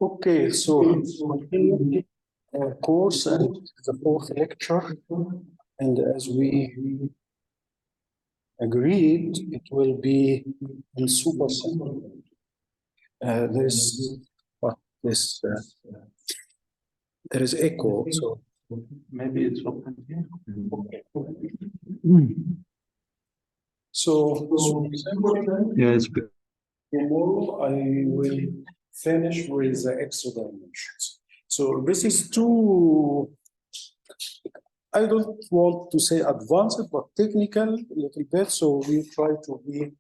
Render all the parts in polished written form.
Okay, so continue course and the fourth lecture, and as we agreed, it will be in superset. There is echo, so maybe it's open here. Okay. So Yeah, it's tomorrow I will finish with the extra dimensions. So this is too, I don't want to say advanced, but technical a little bit. So we try to be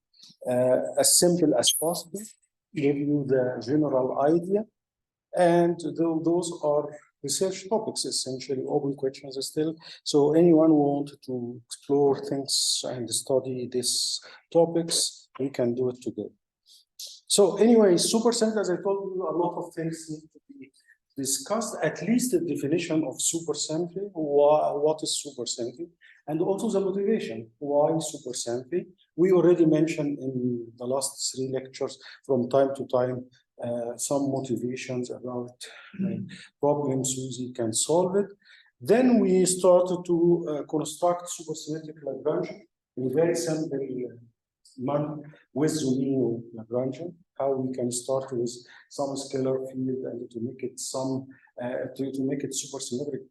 as simple as possible, give you the general idea. And those are research topics, essentially open questions still. So anyone who wanted to explore things and study these topics, we can do it together. So anyway, supercenter, as I told you, a lot of things need to be discussed, at least the definition of supercenter, what is supercenter, and also the motivation, why supercenter. We already mentioned in the last 3 lectures from time to time some motivations about problems SUSY can solve it. Then we started to construct supersymmetric Lagrangian in a very simple manner with Zumino Lagrangian, how we can start with some scalar field and to make it some to make it supersymmetric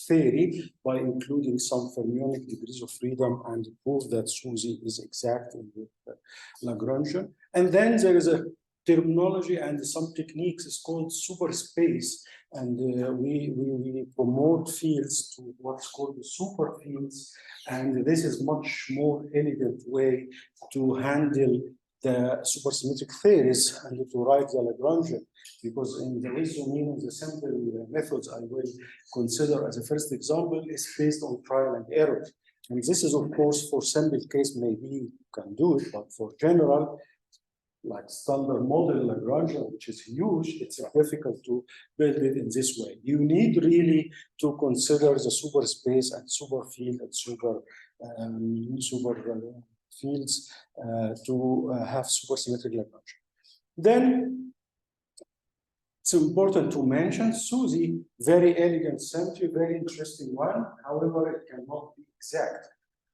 theory by including some fermionic degrees of freedom and prove that SUSY is exact in the Lagrangian. And then there is a terminology and some techniques is called superspace, and we promote fields to what's called the super fields, and this is much more elegant way to handle the supersymmetric theories and to write the Lagrangian, because in the reasoning, the simple methods I will consider as a first example is based on trial and error. And this is, of course, for simple case, maybe you can do it, but for general, like standard model Lagrangian, which is huge, it's difficult to build it in this way. You need really to consider the superspace and superfield and super fields to have supersymmetric Lagrangian. Then it's important to mention SUSY, very elegant symmetry, very interesting one. However, it cannot be exact.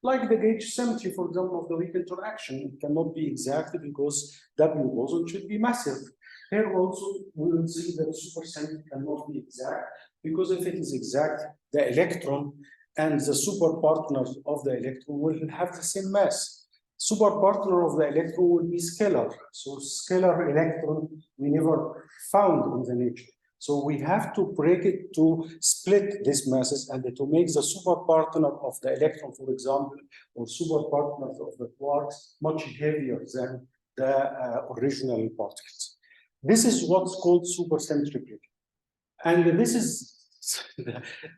Like the gauge symmetry, for example, of the weak interaction, it cannot be exact because W boson should be massive. Here also, we will see that supersymmetry cannot be exact, because if it is exact, the electron and the super partner of the electron will have the same mass. Super partner of the electron will be scalar. So scalar electron we never found in the nature. So we have to break it to split these masses and to make the super partner of the electron, for example, or super partners of the quarks much heavier than the original particles. This is what's called supersymmetry breaking. And this is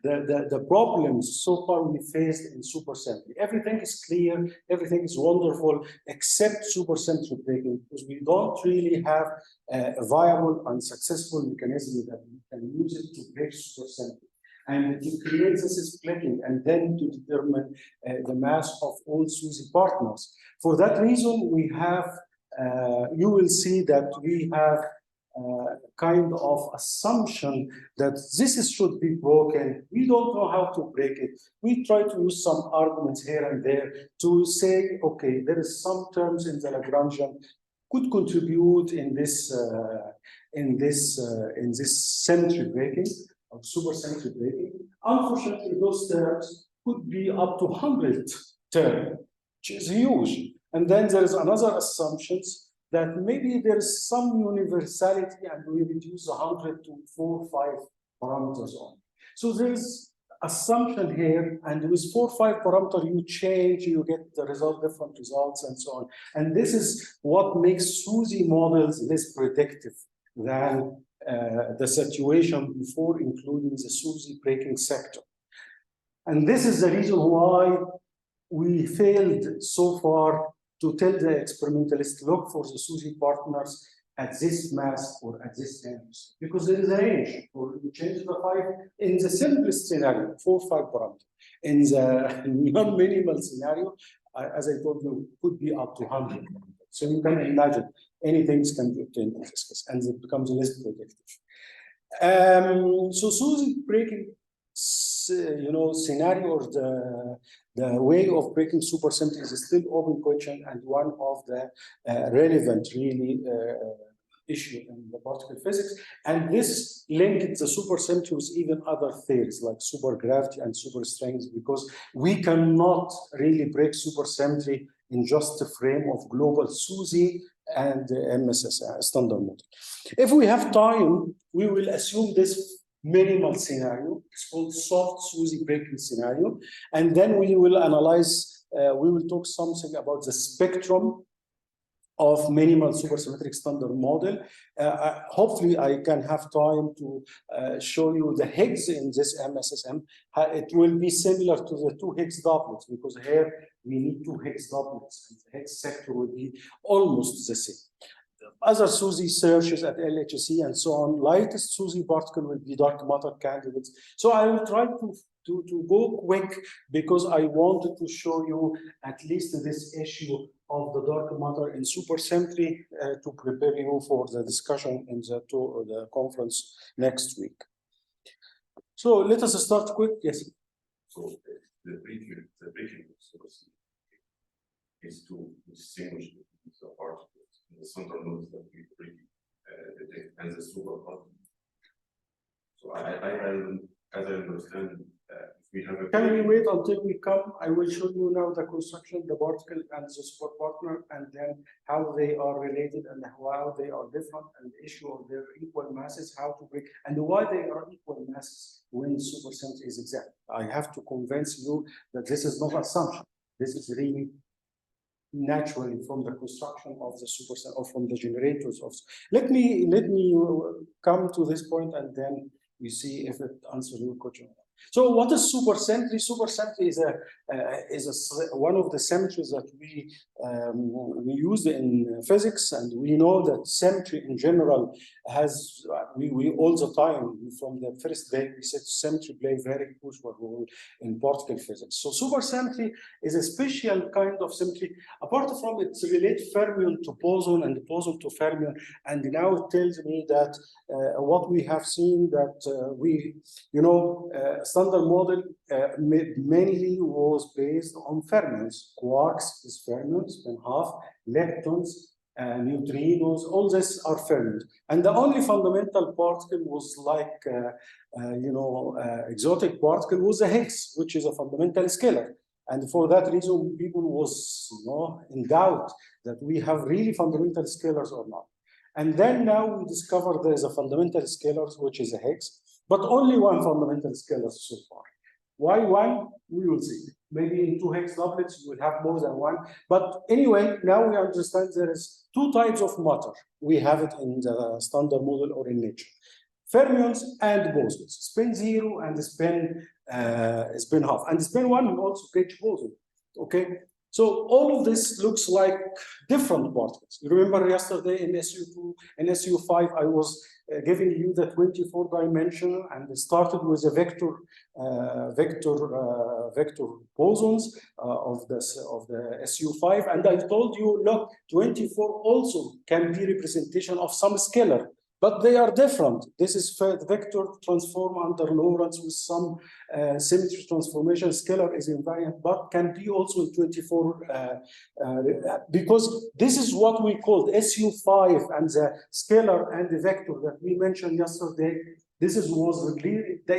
the problems so far we faced in supersymmetry. Everything is clear, everything is wonderful, except supersymmetry breaking, because we don't really have a viable and successful mechanism that we can use it to break supersymmetry. And to create this splitting and then to determine the mass of all SUSY partners. For that reason, we have, you will see that we have kind of assumption that this should be broken. We don't know how to break it. We try to use some arguments here and there to say, okay, there is some terms in the Lagrangian could contribute in this symmetry breaking or supersymmetry breaking. Unfortunately, those terms could be up to 100 terms, which is huge. And then there is another assumptions that maybe there is some universality and we reduce 100 to 4 or 5 parameters on. So there is assumption here, and with 4 or 5 parameters you change, you get the result, different results and so on. And this is what makes SUSY models less predictive than the situation before, including the SUSY breaking sector. And this is the reason why we failed so far to tell the experimentalist, look for the SUSY partners at this mass or at this range, because there is a range. Or you change the 5 in the simplest scenario, 4 or 5 parameters. In the non-minimal scenario, as I told you, could be up to 100 parameters. So you can imagine anything can be obtained in this case, and it becomes less predictive. So SUSY breaking, scenario or the way of breaking supersymmetry is still open question and one of the relevant really issue in the particle physics. And this linked the supersymmetry with even other theories like supergravity and superstrings, because we cannot really break supersymmetry in just a frame of global SUSY and MSS standard model. If we have time, we will assume this minimal scenario. It's called soft SUSY breaking scenario. And then we will analyze, we will talk something about the spectrum of minimal supersymmetric standard model. Hopefully I can have time to show you the Higgs in this MSSM. It will be similar to the two Higgs doublets, because here we need two Higgs doublets, and the Higgs sector will be almost the same. Other SUSY searches at LHC and so on, lightest SUSY particle will be dark matter candidates. So I will try to go quick, because I wanted to show you at least this issue of the dark matter in supersymmetry to prepare you for the discussion in the conference next week. So let us start quick. Yes. So the breaking of supersymmetry is to distinguish the particles in the central nodes that we detect and the superparticle. So as I understand, if we have a... Can we wait until we come? I will show you now the construction, the particle and the support partner, and then how they are related and how they are different, and the issue of their equal masses, how to break, and why they are equal masses when supersymmetry is exact. I have to convince you that this is not assumption. This is really naturally from the construction of the supersymmetry or from the generators of. Let me come to this point, and then we see if it answers your question. So what is supersymmetry? Supersymmetry is one of the symmetries that we use in physics, and we know that symmetry in general has, we all the time from the first day we said symmetry play very crucial role in particle physics. So supersymmetry is a special kind of symmetry. Apart from it relates fermion to boson and boson to fermion, and now it tells me that what we have seen that standard model mainly was based on fermions. Quarks is fermions, spin half, leptons, neutrinos, all this are fermions. And the only fundamental particle was like, exotic particle was the Higgs, which is a fundamental scalar. And for that reason, people was in doubt that we have really fundamental scalars or not. And then now we discover there is a fundamental scalar, which is a Higgs, but only one fundamental scalar so far. Why one? We will see. Maybe in two Higgs doublets, you will have more than one. But anyway, now we understand there is two types of matter. We have it in the standard model or in nature. Fermions and bosons, spin 0 and spin half. And spin 1 will also catch boson. Okay? So all of this looks like different particles. You remember yesterday in SU2 and SU5, I was giving you the 24-dimensional, and it started with a vector bosons of the SU5, and I told you, look, 24 also can be representation of some scalar, but they are different. This is vector transform under Lorentz with some symmetry transformation. Scalar is invariant, but can be also in 24 because this is what we called SU5 and the scalar and the vector that we mentioned yesterday. This was really the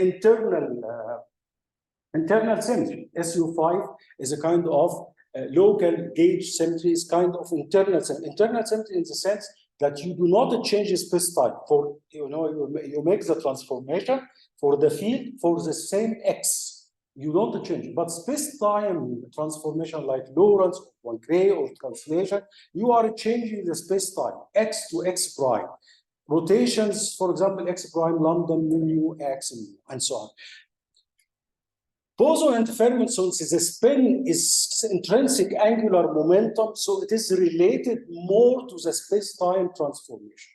internal symmetry. SU5 is a kind of local gauge symmetry, is kind of internal symmetry. Internal symmetry in the sense that you do not change space-time. For you make the transformation for the field for the same x. You don't change, but space-time transformation like Lorentz, Poincare, or translation, you are changing the space-time x to x prime. Rotations, for example, x prime, lambda, mu, x, and so on. Boson and fermion, since the spin is intrinsic angular momentum, so it is related more to the space-time transformation.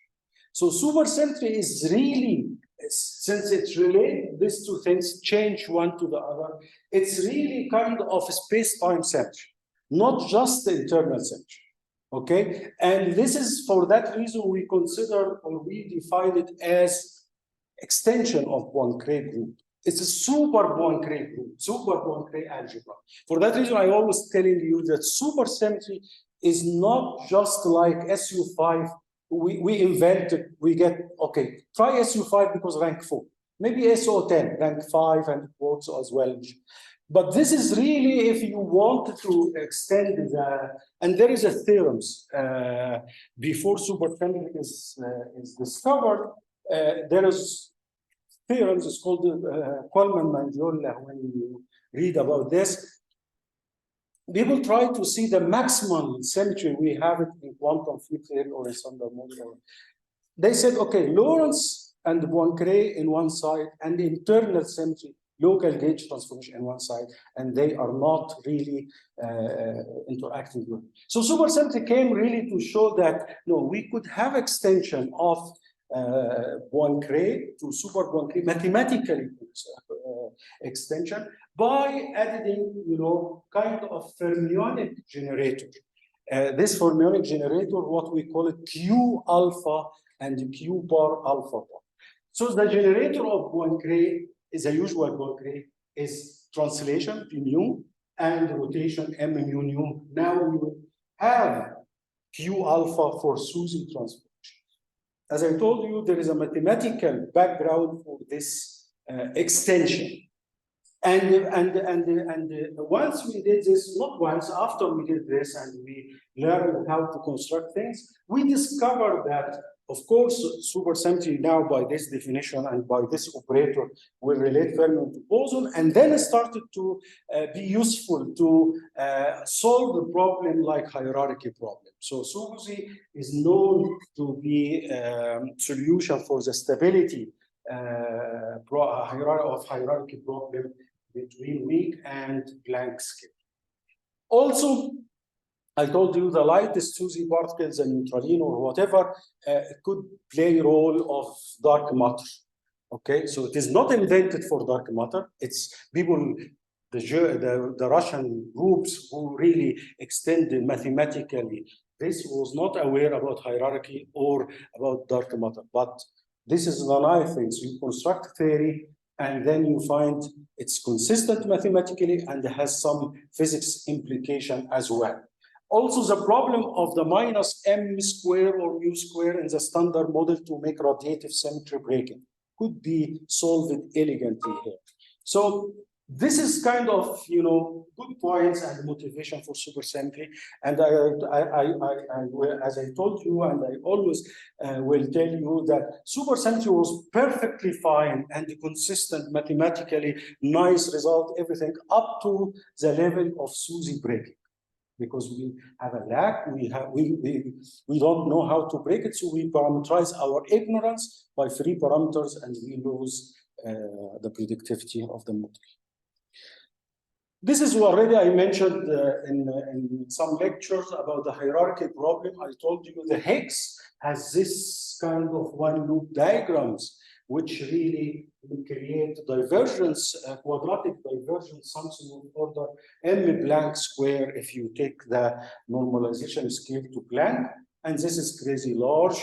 So supersymmetry is really, since it relates these two things, change one to the other, it's really kind of a space-time symmetry, not just the internal symmetry. Okay, and this is for that reason we consider or we define it as extension of Poincare group. It's a super Poincare group, super Poincare algebra. For that reason, I always telling you that supersymmetry is not just like SU5. We invented, we get, okay, try SU5 because rank 4. Maybe SO10, rank 5 and quotes as well. But this is really if you want to extend the, and there is a theorems before supersymmetry is discovered, there is theorems, it's called Coleman-Mandiola. When you read about this, people try to see the maximum symmetry we have it in quantum field theory or in standard model. They said, okay, Lorentz and Poincare in one side and internal symmetry, local gauge transformation in one side, and they are not really interacting with. So supersymmetry came really to show that no, we could have extension of Poincare to super Poincare mathematically extension by adding, you know, kind of fermionic generator. This fermionic generator, what we call it Q alpha and Q bar alpha bar. So the generator of Poincare is a usual Poincare is translation mu and rotation m mu nu. Now we will have Q alpha for SUSY transformation. As I told you, there is a mathematical background for this extension. And once we did this, not once, after we did this and we learned how to construct things, we discovered that, of course, supersymmetry now by this definition and by this operator will relate fermion to boson, and then it started to be useful to solve the problem like hierarchy problem. So SUSY is known to be solution for the stability hierarchy problem between weak and blank scale. Also, I told you the lightest SUSY particles, a neutralino or whatever, could play a role of dark matter. Okay, so it is not invented for dark matter. It's people, the Russian groups who really extended mathematically. This was not aware about hierarchy or about dark matter, but this is the nice thing. So you construct theory, and then you find it's consistent mathematically and has some physics implication as well. Also, the problem of the minus m square or mu square in the standard model to make radiative symmetry breaking could be solved elegantly here. So this is kind of, you know, good points and motivation for supersymmetry. And as I told you, and I always will tell you that supersymmetry was perfectly fine and consistent, mathematically nice result, everything up to the level of SUSY breaking. Because we have a lack, we don't know how to break it, so we parameterize our ignorance by free parameters, and we lose the predictivity of the model. This is already I mentioned in some lectures about the hierarchy problem. I told you the Higgs has this kind of one loop diagrams, which really will create divergence, quadratic divergence, something of order m blank square if you take the normalization scale to Planck. And this is crazy large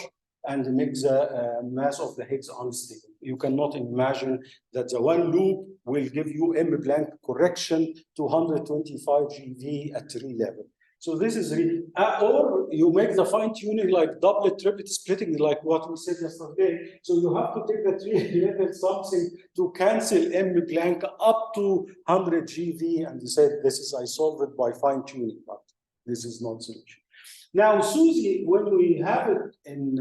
and makes the mass of the Higgs unstable. You cannot imagine that the one loop will give you m blank correction to 125 GeV at 3 level. So this is really, or you make the fine tuning like doublet, triplet splitting, like what we said yesterday. So you have to take the 3 level something to cancel m blank up to 100 GeV, and you said this is I solve it by fine tuning, but this is not solution. Now SUSY, when we have it in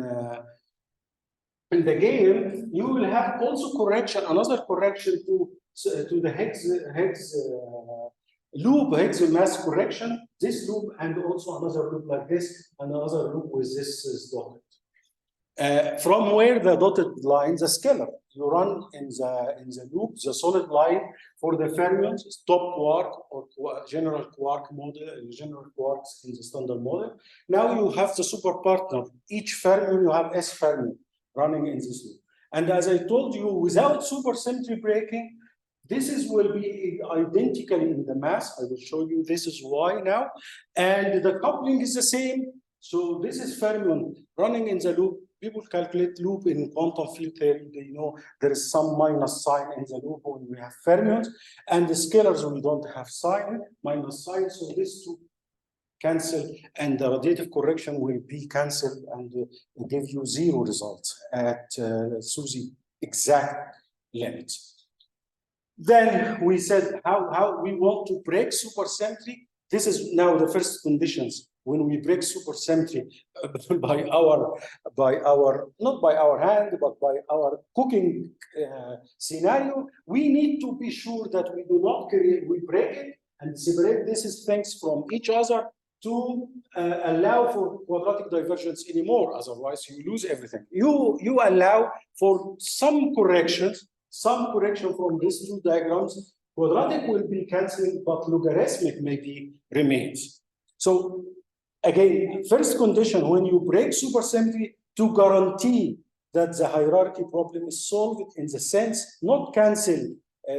the game, you will have also correction, another correction to the Higgs loop, Higgs mass correction, this loop, and also another loop like this, and another loop with this is dotted. From where the dotted line, the scalar, you run in the loop, the solid line for the fermions, top quark or general quark model, general quarks in the standard model. Now you have the super partner. Each fermion, you have S fermion running in this loop. And as I told you, without supersymmetry breaking, this will be identically in the mass. I will show you this is why now. And the coupling is the same. So this is fermion running in the loop. People calculate loop in quantum field theory. They know there is some minus sign in the loop when we have fermions, and the scalars we don't have sign, minus sign. So these two cancel, and the radiative correction will be cancelled and give you 0 results at SUSY exact limits. Then we said how we want to break supersymmetry. This is now the first conditions. When we break supersymmetry by our not by our hand, but by our cooking scenario, we need to be sure that we do not create, we break it and separate these things from each other to allow for quadratic divergence anymore. Otherwise, you lose everything. You allow for some correction from these two diagrams. Quadratic will be cancelled, but logarithmic maybe remains. So again, first condition, when you break supersymmetry, to guarantee that the hierarchy problem is solved in the sense, not cancel,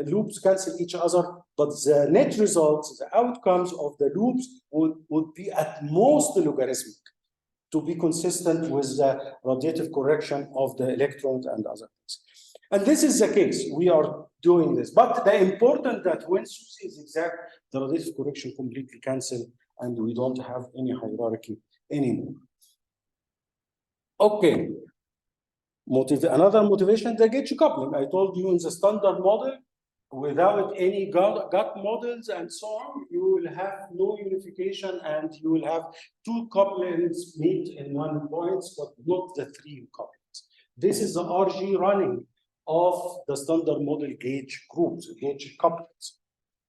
loops cancel each other, but the net results, the outcomes of the loops would be at most logarithmic to be consistent with the radiative correction of the electrons and other things. And this is the case, we are doing this. But the important that when SUSY is exact, the radiative correction completely cancelled and we don't have any hierarchy anymore. Okay, another motivation, the gauge coupling. I told you in the standard model, without any gut models and so on, you will have no unification and you will have two couplings meet in one point, but not the three couplings. This is the RG running of the standard model gauge groups, gauge couplings.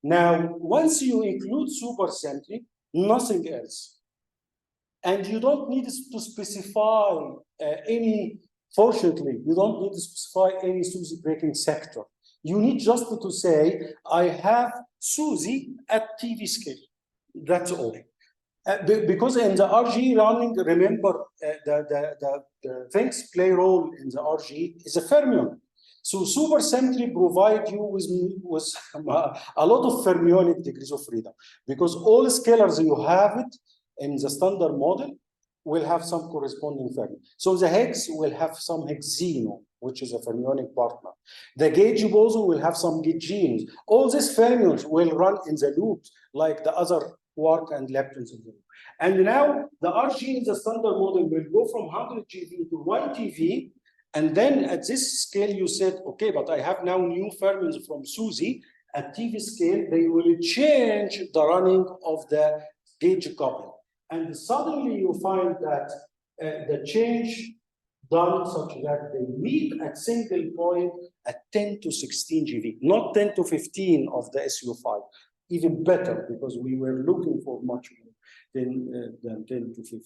Now, once you include supersymmetry, nothing else. And you don't need to specify fortunately, you don't need to specify any SUSY breaking sector. You need just to say, I have SUSY at TV scale. That's all. Because in the RG running, remember, the things play role in the RG is a fermion. So supersymmetry provide you with a lot of fermionic degrees of freedom, because all scalars you have it in the standard model will have some corresponding fermion. So the hex will have some hexeno, which is a fermionic partner. The gauge boson will have some gaugines. All these fermions will run in the loops like the other quark and leptons in the loop. And now the RG in the standard model will go from 100 GeV to 1 TeV. And then at this scale, you said, okay, but I have now new fermions from SUSY. At TV scale, they will change the running of the gauge coupling. And suddenly you find that the change done such that they meet at single point at 10 to 16 GeV, not 10 to 15 of the SU5, even better, because we were looking for much more than 10 to 15.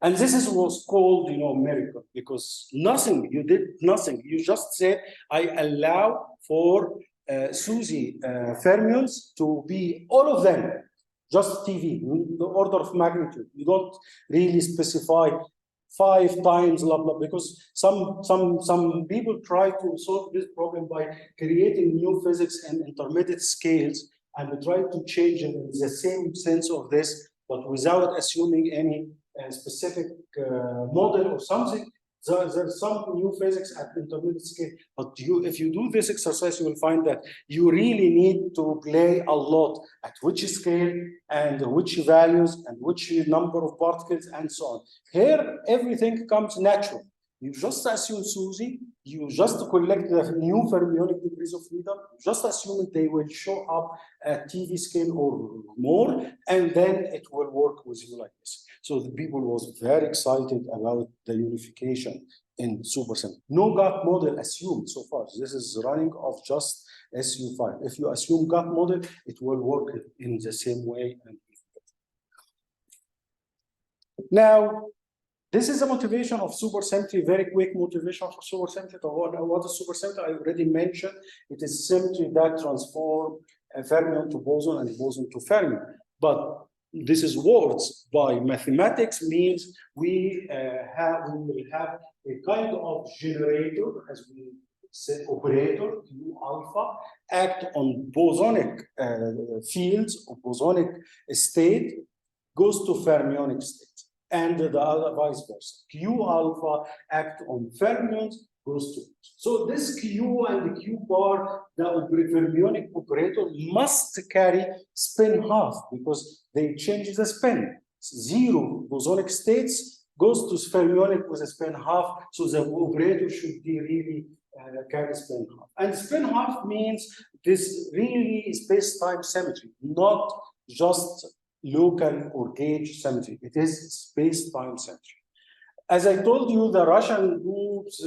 And this was called, miracle, because nothing, you did nothing. You just said, I allow for SUSY fermions to be all of them, just TV, the order of magnitude. You don't really specify 5 times, blah, blah, because some people try to solve this problem by creating new physics and intermediate scales and try to change it in the same sense of this, but without assuming any specific model or something. There's some new physics at intermediate scale, but if you do this exercise, you will find that you really need to play a lot at which scale and which values and which number of particles and so on. Here, everything comes natural. You just assume SUSY, you just collect the new fermionic degrees of freedom, just assume they will show up at TV scale or more, and then it will work with you like this. So the people was very excited about the unification in supersymmetry. No gut model assumed so far. This is running of just SU5. If you assume gut model, it will work in the same way. Now, this is a motivation of supersymmetry, very quick motivation for supersymmetry. What is supersymmetry? I already mentioned. It is symmetry that transforms fermion to boson and boson to fermion. But this is words. By mathematics means we will have a kind of generator, as we say, operator, U alpha, act on bosonic fields or bosonic state, goes to fermionic state. and the other vice versa. Q alpha act on fermions, goes to. So this Q and the Q bar, the fermionic operator must carry spin half because they change the spin. 0 bosonic states goes to fermionic with a spin half, so the operator should be really carry spin half. And spin half means this really space-time symmetry, not just local or gauge symmetry. It is space-time symmetry. As I told you, the Russian groups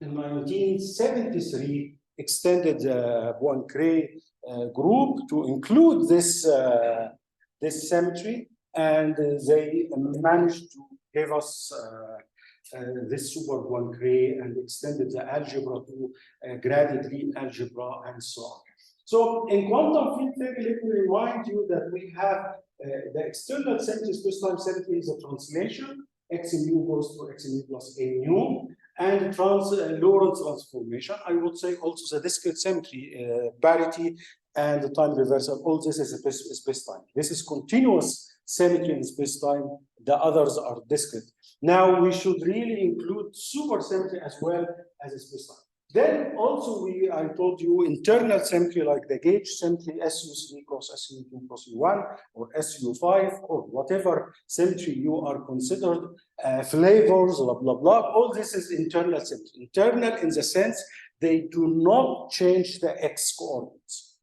in 1973 extended the Poincare group to include this, this symmetry, and they managed to give us this super Poincare and extended the algebra to graded algebra and so on. So in quantum field theory, let me remind you that we have the external symmetry, space-time symmetry is a translation. X mu goes to X mu plus A mu, and Lorentz transformation. I would say also the discrete symmetry, parity, and the time reversal. All this is a space-time. This is continuous symmetry in space-time. The others are discrete. Now we should really include supersymmetry as well as a space-time. Then also I told you internal symmetry like the gauge symmetry, SU3 cross SU2 cross U1 or SU5 or whatever symmetry you are considered, flavors, blah, blah, blah. All this is internal symmetry. Internal in the sense they do not change the X coordinates.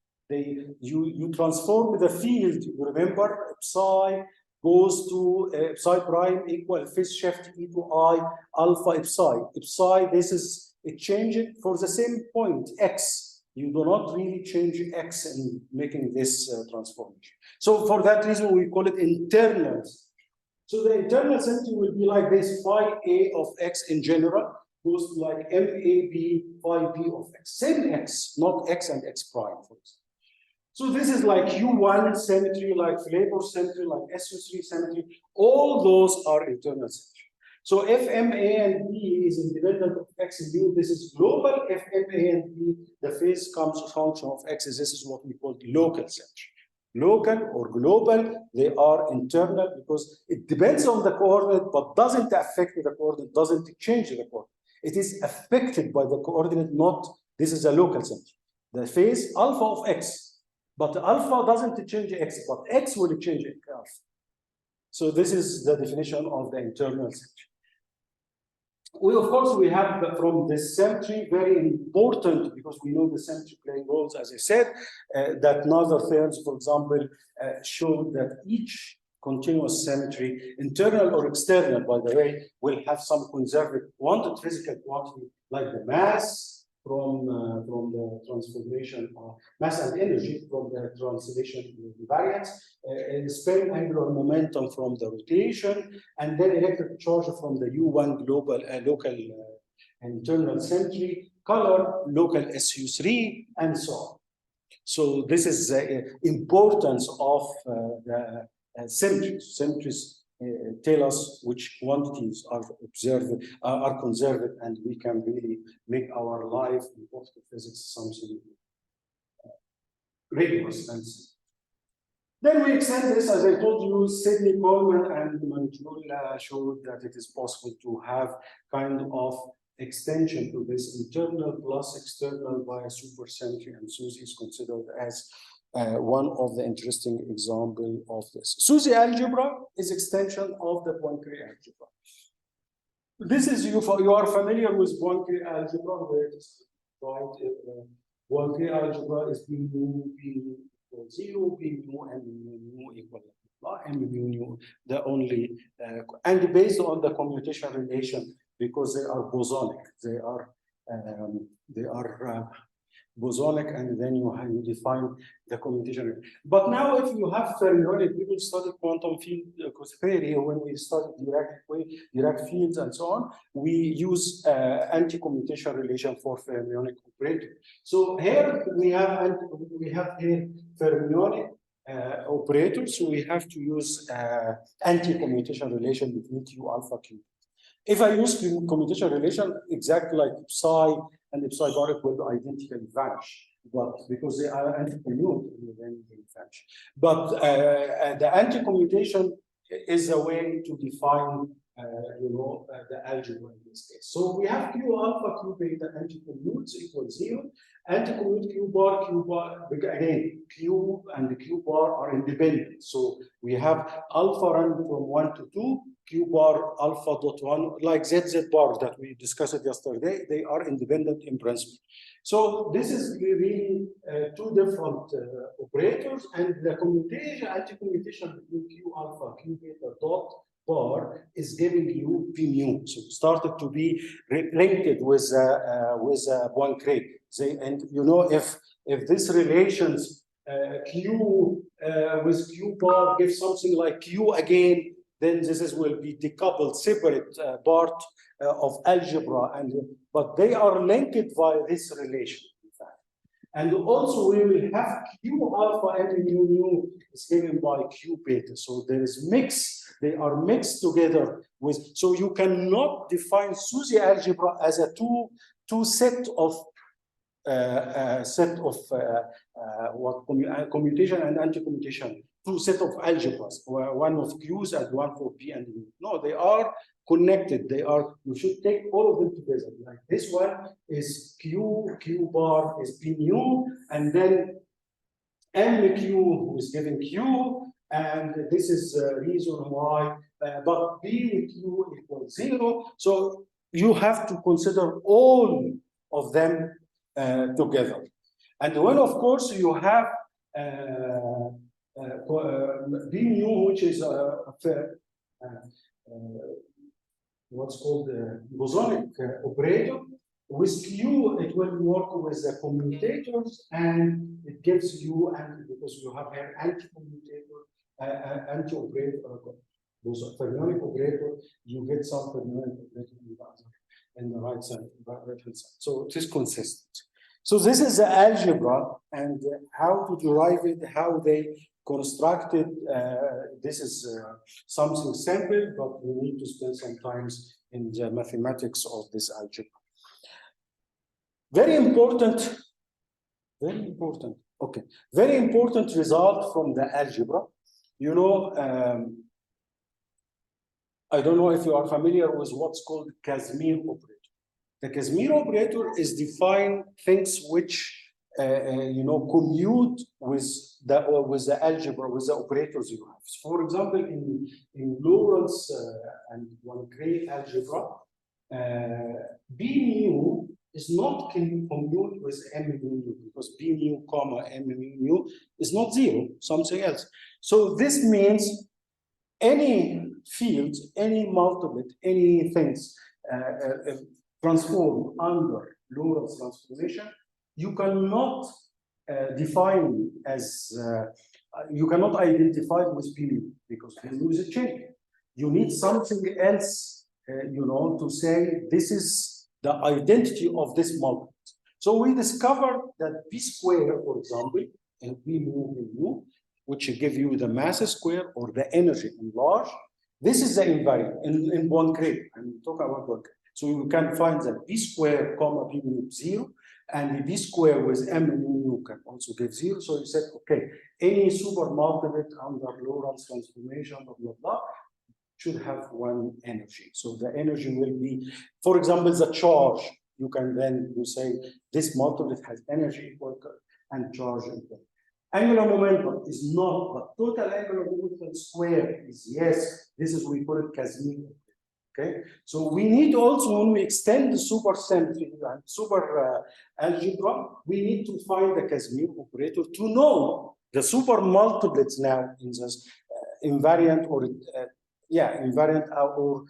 You transform the field, you remember psi goes to psi prime equal phase shift e to I alpha psi. Psi, this is it changing for the same point, X. You do not really change X in making this transformation. So for that reason, we call it internal. So the internal symmetry will be like this, phi A of X in general goes to like MAB phi B of X. Same X, not X and X prime, for example. So this is like U1 symmetry, like flavor symmetry, like SU3 symmetry. All those are internal symmetry. So if MA and B is independent of X and U, this is global. If MA and B, the phase comes a function of X, this is what we call local symmetry. Local or global, they are internal because it depends on the coordinate, but doesn't affect the coordinate, doesn't change the coordinate. It is affected by the coordinate, not, this is a local symmetry. The phase alpha of X, but alpha doesn't change X, but X will change alpha. So this is the definition of the internal symmetry. Of course, we have from this symmetry, very important, because we know the symmetry playing roles, as I said, that Nazar theorems, for example, showed that each continuous symmetry, internal or external, by the way, will have some conserved quantity, physical quantity, like the mass from the transformation of mass and energy from the translation invariance, spin angular momentum from the rotation, and then electric charge from the U1 global local internal symmetry, color, local SU3, and so on. So this is the importance of the symmetries. Symmetries tell us which quantities are observed, are conserved, and we can really make our life in particle physics something rigorous and simple. Then we extend this, as I told you, Sidney Coleman and Manjula showed that it is possible to have kind of extension to this internal plus external by supersymmetry, and SUSY is considered as one of the interesting examples of this. SUSY algebra is extension of the Poincare algebra. This is, you are familiar with Poincare algebra, where it is right. Poincare algebra is B mu equal 0, B mu and mu equal M mu, the only, and based on the commutation relation, because they are bosonic, they are bosonic, and then you define the commutation. But now, if you have fermionic, people study quantum field theory. When we study Dirac fields and so on, we use anti-commutation relation for fermionic operator. So here we have here fermionic operators, so we have to use anti-commutation relation between Q alpha Q. If I use commutation relation exactly like psi and psi bar will identically vanish, but because they are anti-commute, then they vanish. But the anti-commutation is a way to define the algebra in this case. So we have Q alpha, Q beta, anti-commutes equals 0. Anti-commute Q bar, again, Q and Q bar are independent. So we have alpha run from 1 to 2, Q bar alpha dot 1, like ZZ bar that we discussed yesterday, they are independent in principle. So this is really two different operators, and the commutation, anti-commutation between Q alpha, Q beta dot bar is giving you P mu. So it started to be linked with Poincare. And if this relations Q with Q bar gives something like Q again, then this will be decoupled, separate part of algebra, but they are linked by this relation, in fact. And also we will have Q alpha and mu is given by Q beta. So there is mix, they are mixed together with, so you cannot define SUSY algebra as a two set of commutation and anti-commutation, two set of algebras, one of Q's and one for P and U. No, they are connected. You should take all of them together. Like this one is Q bar is P mu, and then MQ is given Q, and this is the reason why, but P with Q equals 0. So you have to consider all of them together. And when, of course, you have B mu, which is what's called the bosonic operator, with Q, it will work with the commutators, and it gives you, and because you have an anti-commutator, anti-operator, fermionic operator, you get some fermionic operator in the right side, right hand side. So it is consistent. So this is the algebra, and how to derive it, how they construct it. This is something simple, but we need to spend some time in the mathematics of this algebra. Very important, okay. Very important result from the algebra. I don't know if you are familiar with what's called Casimir operator. The Casimir operator is define things which commute with the algebra, with the operators you have. So for example, in Lorentz and Poincare algebra, B mu is not commute with M mu because B mu comma M mu is not 0, something else. So this means any fields, any multiplet, any things transformed under Lorentz transformation, you cannot define as, you cannot identify with P mu because P mu is a chain. You need something else, to say this is the identity of this multiplet. So we discovered that P square, for example, and P mu, which give you the mass square or the energy in large. This is the invariant in Poincare. I'm talking about Poincare. So you can find that P square comma P mu 0, and the B square with M mu can also give 0. So you said, okay, any super multiplet under Lorentz transformation, blah, blah, blah, should have one energy. So the energy will be, for example, the charge. You can then say this multiplet has energy equal and charge equal. Angular momentum is not, but total angular momentum square is yes. This is, we call it Casimir. Okay, so we need also, when we extend the super symmetry and super algebra, we need to find the Casimir operator to know the super multiplets now in this invariant or invariant or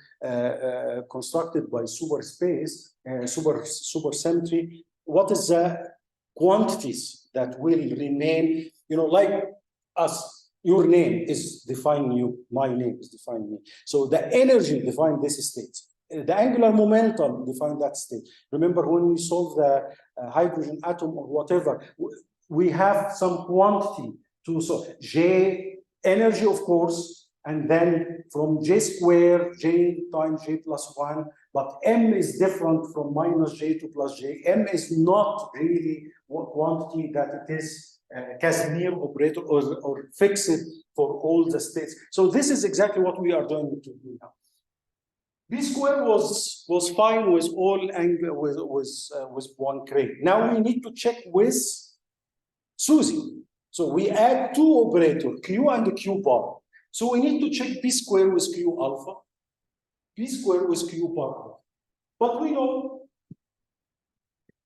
constructed by super space, super symmetry. What is the quantities that will remain, like us? Your name is defining you, my name is defining me. So the energy defines this state. The angular momentum defines that state. Remember when we solve the hydrogen atom or whatever, we have some quantity to solve. J, energy of course, and then from J square, J times J plus 1, but M is different from minus J to plus J. M is not really what quantity that it is Casimir operator or fixed for all the states. So this is exactly what we are doing to do now. B square was fine with all angle with one crane. Now we need to check with SUSY. So we add two operators, Q and Q bar. So we need to check B square with Q alpha, B square with Q bar. But we know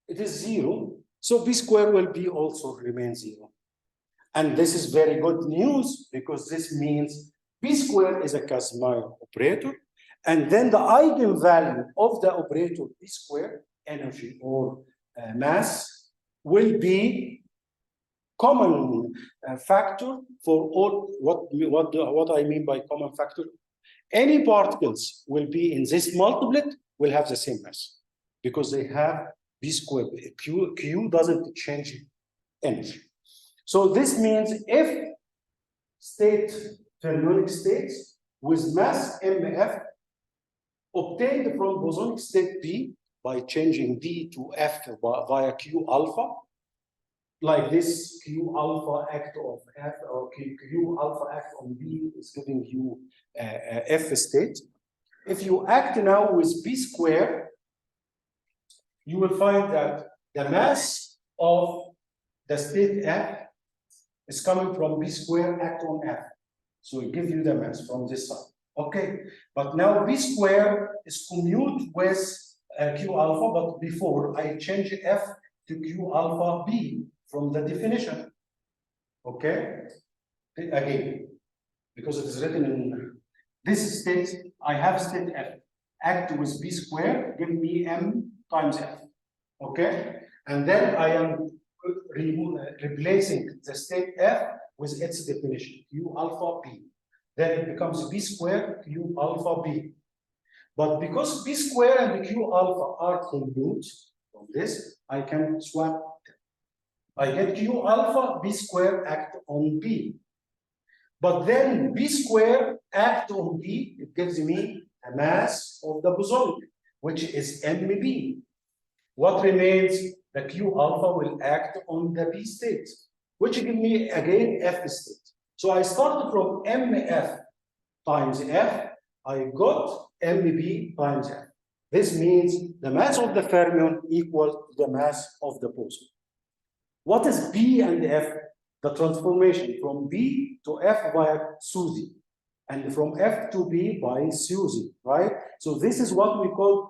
it is 0. So B square will be also remain 0. And this is very good news because this means B square is a Casimir operator. And then the eigenvalue of the operator B square, energy or mass, will be common factor for all. What I mean by common factor? Any particles will be in this multiplet will have the same mass because they have B square. Q doesn't change energy. So this means if fermionic states with mass MF obtained from bosonic state B by changing D to F via Q alpha, like this Q alpha act of F or Q alpha act on B is giving you F state. If you act now with B square, you will find that the mass of the state F is coming from B square act on F. So it gives you the mass from this side. Okay, but now B square is commute with Q alpha, but before I change F to Q alpha B from the definition. Okay, again, because it is written in this state, I have state F. Act with B square, give me M times F. Okay, and then I am replacing the state F with its definition, Q alpha B. Then it becomes B square Q alpha B. But because B square and Q alpha are commute from this, I can swap them. I get Q alpha, B square act on B. But then B square act on B, it gives me a mass of the boson, which is MB. What remains? The Q alpha will act on the B state, which give me again F state. So I started from MF times F, I got MB times F. This means the mass of the fermion equal to the mass of the boson. What is B and F? The transformation from B to F via SUSY, and from F to B by SUSY, right? So this is what we call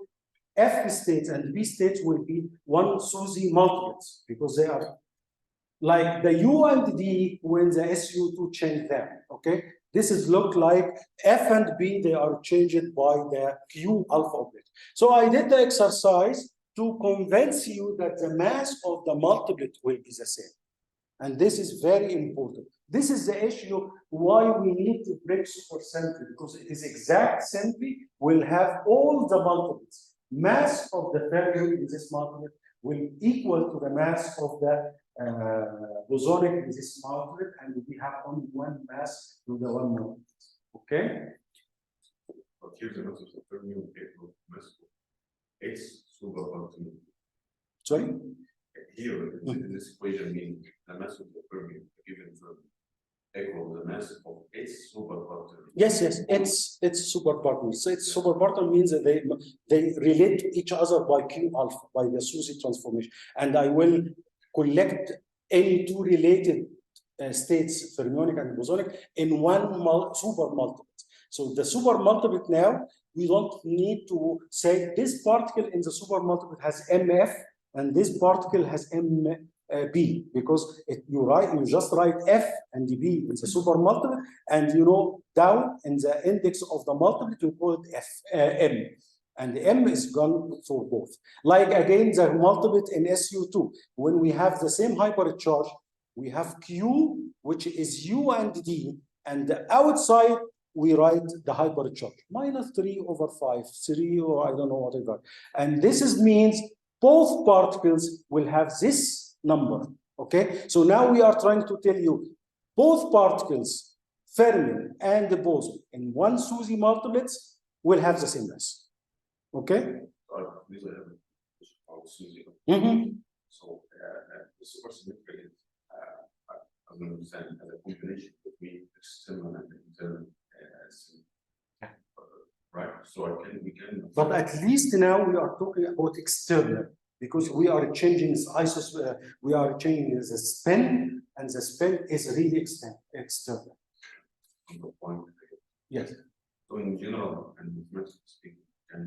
F states, and B states will be one SUSY multiplets because they are like the U and D when the SU2 change them, okay? This is look like F and B, they are changed by the Q alpha operator. So I did the exercise to convince you that the mass of the multiplet will be the same. And this is very important. This is the issue why we need to break supersymmetry, because it is exact symmetry will have all the multiplets. Mass of the fermion in this multiplet will equal to the mass of the bosonic in this multiplet, and we have only one mass to the one multiplet. Okay? But here's the mass of the fermion equal mass of X super quantum. Sorry? Here, in this equation, means the mass of the fermion given fermion equal the mass of its superparticle. Yes, it's superparticle. So it's superparticle means that they relate to each other by Q alpha, by the SUSY transformation. And I will collect any two related states, fermionic and bosonic, in one super multiplet. So the super multiplet now, we don't need to say this particle in the super multiplet has MF and this particle has MB, because you just write F and B in the super multiplet, and you know down in the index of the multiplet you call it M, and M is gone for both. Like again the multiplet in SU2, when we have the same hypercharge, we have Q, which is U and D, and the outside we write the hypercharge -3/5, 3 or I don't know whatever, and this means both particles will have this number. Okay, so now we are trying to tell you both particles, fermion and the boson, in one SUSY multiplets will have the same mass. Okay. These are about SUSY. So the supersymmetric, I understand, as a combination between the external and internal. Right, so we can. But at least now we are talking about external, because we are changing we are changing the spin, and the spin is really external. On the point. Yes. So in general, and mathematically speaking, can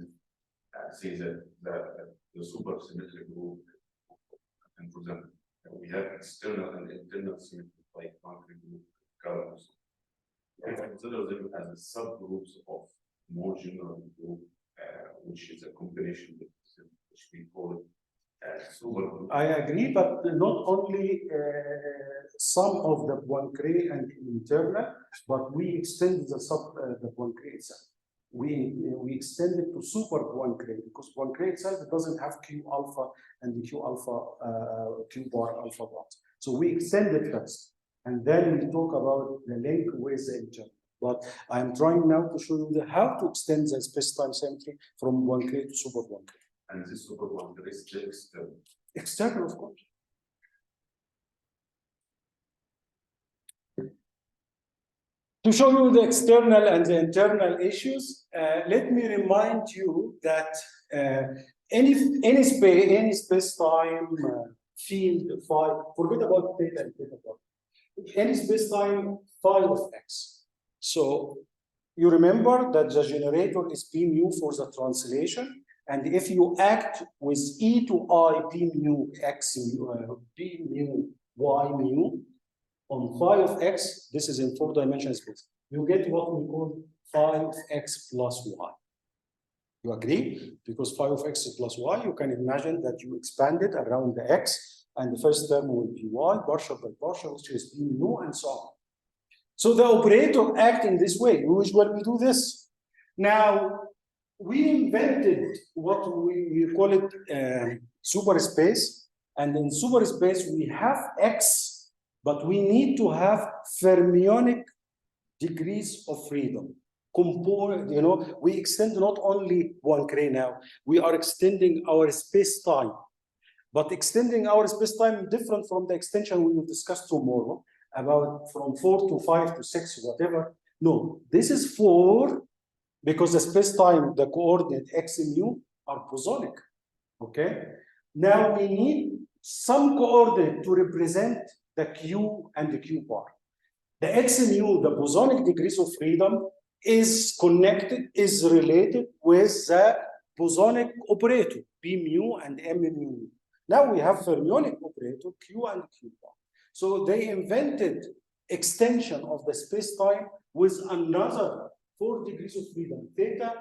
say that the supersymmetric group, and for example, we have external and internal symmetry like concrete group colors. We consider them as subgroups of more general group, which is a combination which we call supergroup. I agree, but not only some of the Poincare and internal, but we extend the Poincare itself. We extend it to super Poincare, because Poincare itself doesn't have Q alpha and Q alpha Q bar alpha bar. So we extend it first, and then we talk about the link with the internal. But I'm trying now to show you how to extend the space-time symmetry from Poincare to super Poincare. And this super Poincare is still external. External, of course. To show you the external and the internal issues, let me remind you that any space-time field phi, forget about theta and theta bar, any space-time phi of x. So you remember that the generator is P mu for the translation, and if you act with e to I P mu x mu, P mu y mu on phi of x, this is in 4-dimensional space, you get what we call phi of x plus y. You agree? Because phi of x plus y, you can imagine that you expand it around the x, and the first term will be y, partial by partial, which is P mu, and so on. So the operator acts in this way. Usually we do this. Now, we invented what we call it superspace, and in superspace we have x, but we need to have fermionic degrees of freedom. You know, we extend not only Poincare now, we are extending our space-time. But extending our space-time different from the extension we will discuss tomorrow, about from 4 to 5 to 6, whatever. No, this is 4 because the space-time, the coordinate x and mu are bosonic. Okay. Now we need some coordinate to represent the q and the q bar. The x and mu, the bosonic degrees of freedom, is connected, is related with the bosonic operator, P mu and M mu. Now we have fermionic operator, Q and Q bar. So they invented extension of the space-time with another 4 degrees of freedom, theta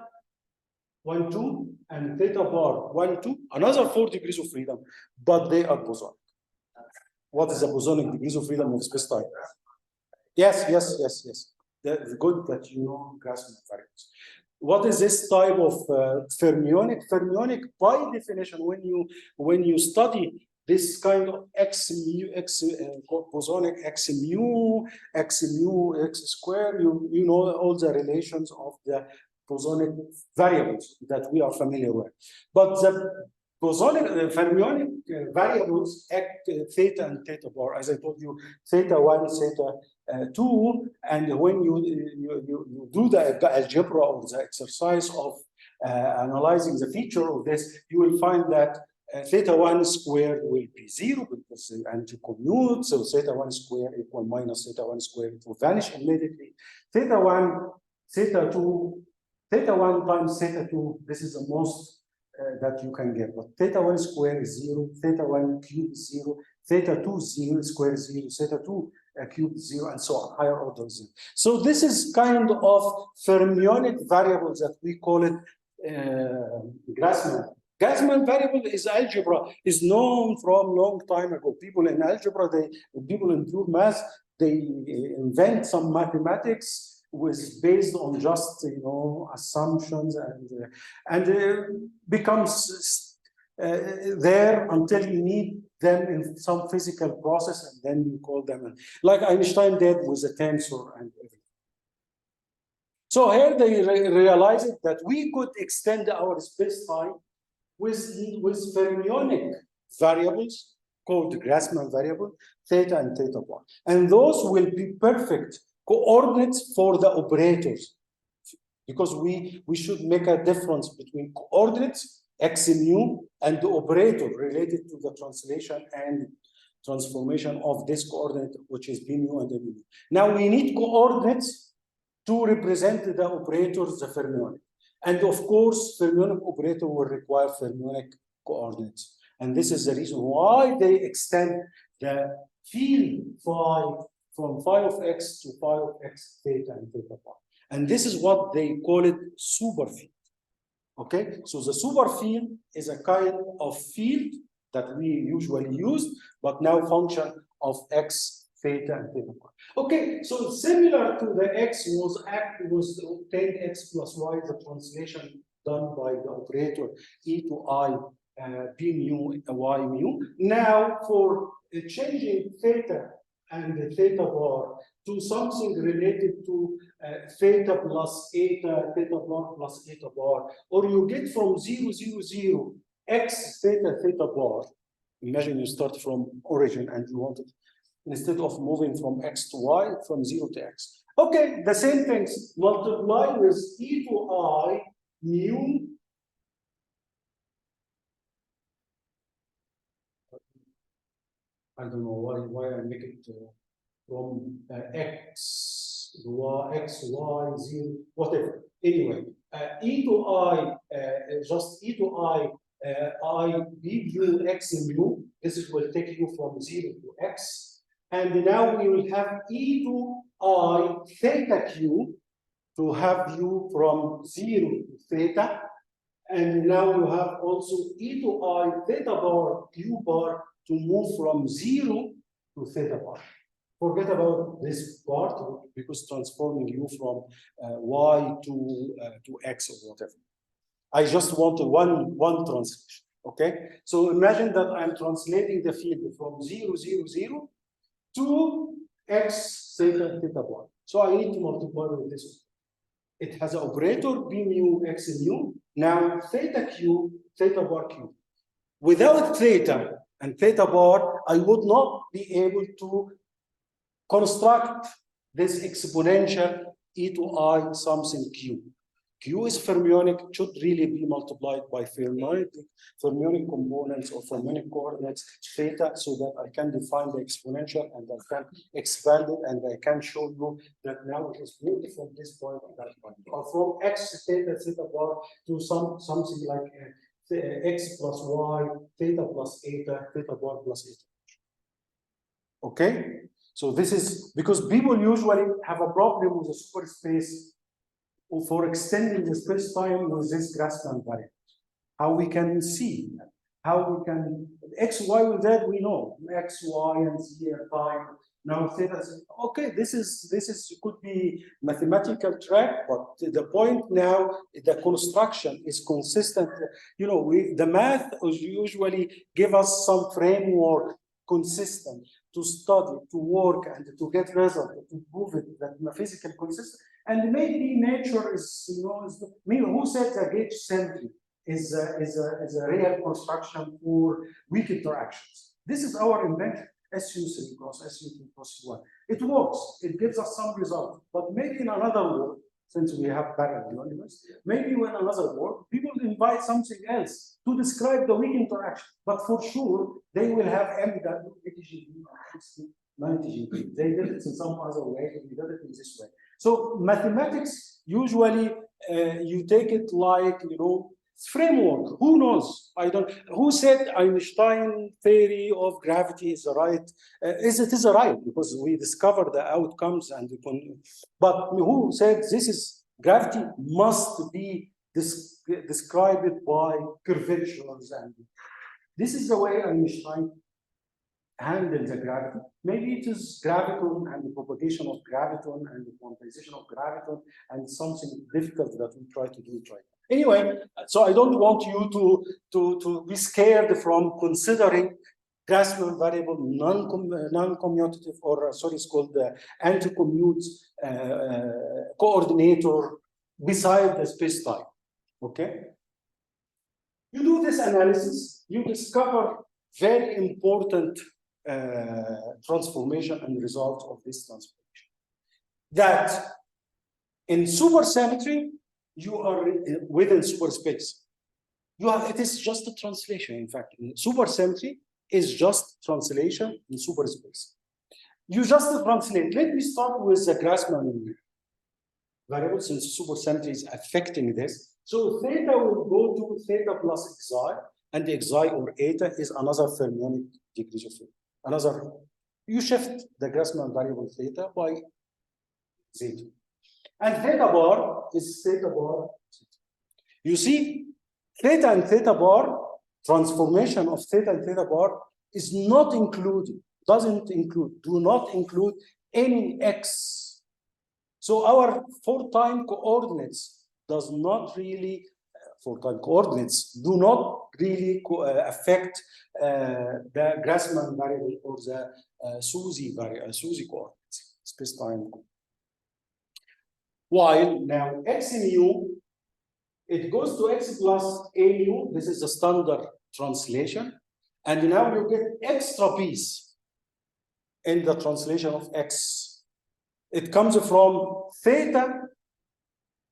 1, 2, and theta bar 1, 2, another 4 degrees of freedom, but they are bosonic. What is the bosonic degrees of freedom of space-time? Yes. That's good that you know Grassmann variables. What is this type of fermionic? Fermionic, by definition, when you study this kind of x mu, bosonic x mu, x square, you know all the relations of the bosonic variables that we are familiar with. But the bosonic fermionic variables act theta and theta bar, as I told you, theta 1, theta 2, and when you do the algebra or the exercise of analyzing the feature of this, you will find that theta 1 squared will be 0 because the anti-commute, so theta 1 squared equal minus theta 1 squared, it will vanish immediately. Theta 1, theta 2, theta 1 times theta 2, this is the most that you can get. But theta 1 square is 0, theta 1 cube is 0, theta 2 0 square is 0, theta 2 cube is 0, and so on, higher order 0. So this is kind of fermionic variables that we call it Grassmann. Grassmann variable is algebra, is known from long time ago. People in algebra, people in pure math, they invent some mathematics was based on just assumptions and becomes there until you need them in some physical process, and then you call them like Einstein did with the tensor and everything. So here they realized that we could extend our space-time with fermionic variables called Grassmann variable, theta and theta bar, and those will be perfect coordinates for the operators, because we should make a difference between coordinates, x mu, and the operator related to the translation and transformation of this coordinate, which is b mu and w mu. Now we need coordinates to represent the operators, the fermionic. And of course, fermionic operator will require fermionic coordinates. And this is the reason why they extend the field phi from phi of x to phi of x theta and theta pi. And this is what they call it superfield. Okay, so the superfield is a kind of field that we usually use, but now function of x, theta, and theta pi. Okay, so similar to the x was obtained x plus y, the translation done by the operator e to I b mu y mu. Now for changing theta and the theta bar to something related to theta plus eta, theta bar plus eta bar, or you get from 0, 0, 0, x theta theta bar. Imagine you start from origin and you want it, instead of moving from x to y, from 0 to x. Okay, the same things, multiply with e to I mu. I don't know why I make it from x, y, 0, whatever. Anyway, e to I, just e to I b mu x mu. This will take you from 0 to x. And now we will have e to I theta q to have you from 0 to theta. And now you have also e to I theta bar q bar to move from 0 to theta bar. Forget about this part because transforming you from y to x or whatever. I just want one translation. Okay, so imagine that I'm translating the field from 0, 0, 0 to x theta theta bar. So I need to multiply with this. It has an operator b mu x mu. Now theta q, theta bar q. Without theta and theta bar, I would not be able to construct this exponential e to I something q. Q is fermionic, should really be multiplied by fermionic components or fermionic coordinates theta, so that I can define the exponential and I can expand it and I can show you that now it is moving from this point to that point, or from x theta theta bar to something like x plus y theta plus eta theta bar plus eta. Okay, so this is because people usually have a problem with the superspace for extending the space-time with this Grassmann variable. How we can see, how we can, x, y with that we know, x, y, and z are time. Now theta, okay, this is could be mathematical track, but the point now, the construction is consistent. You know, the math usually give us some framework consistent to study, to work, and to get result, to prove it that the physical consistent. And maybe nature is, you know, who said the gauge symmetry is a real construction for weak interactions? This is our invention, SU3 cross SU2 cross U1. It works, it gives us some result, but maybe in another world, since we have parallel universe, maybe in another world, people invite something else to describe the weak interaction. But for sure, they will have MW, ATGB, 90GB. They did it in some other way, we did it in this way. So mathematics, usually you take it like, you know, framework. Who knows? I don't. Who said Einstein theory of gravity is right? It is right because we discovered the outcomes and but who said this is gravity must be described by curvatures, and this is the way Einstein handle the gravity. Maybe it is graviton and the propagation of graviton and the quantization of graviton and something difficult that we try to do right now. Anyway, so I don't want you to be scared from considering Grassmann variable non-commutative, or sorry, it's called the anti-commute coordinator beside the space-time. Okay? You do this analysis, you discover very important transformation and result of this transformation. that in supersymmetry, you are within superspace. It is just a translation, in fact. Supersymmetry is just translation in superspace. You just translate. Let me start with the Grassmann variable, since supersymmetry is affecting this. So theta will go to theta plus xi, and the xi or eta is another fermionic degrees of freedom. You shift the Grassmann variable theta by zeta. And theta bar is theta bar. You see, theta and theta bar, transformation of theta and theta bar is not included, do not include any x. So our four-time coordinates does not really, four-time coordinates do not really affect the Grassmann variable or the SUSY coordinates, space-time. While now x mu, it goes to x plus a mu. This is the standard translation. And now you get extra piece in the translation of x. It comes from theta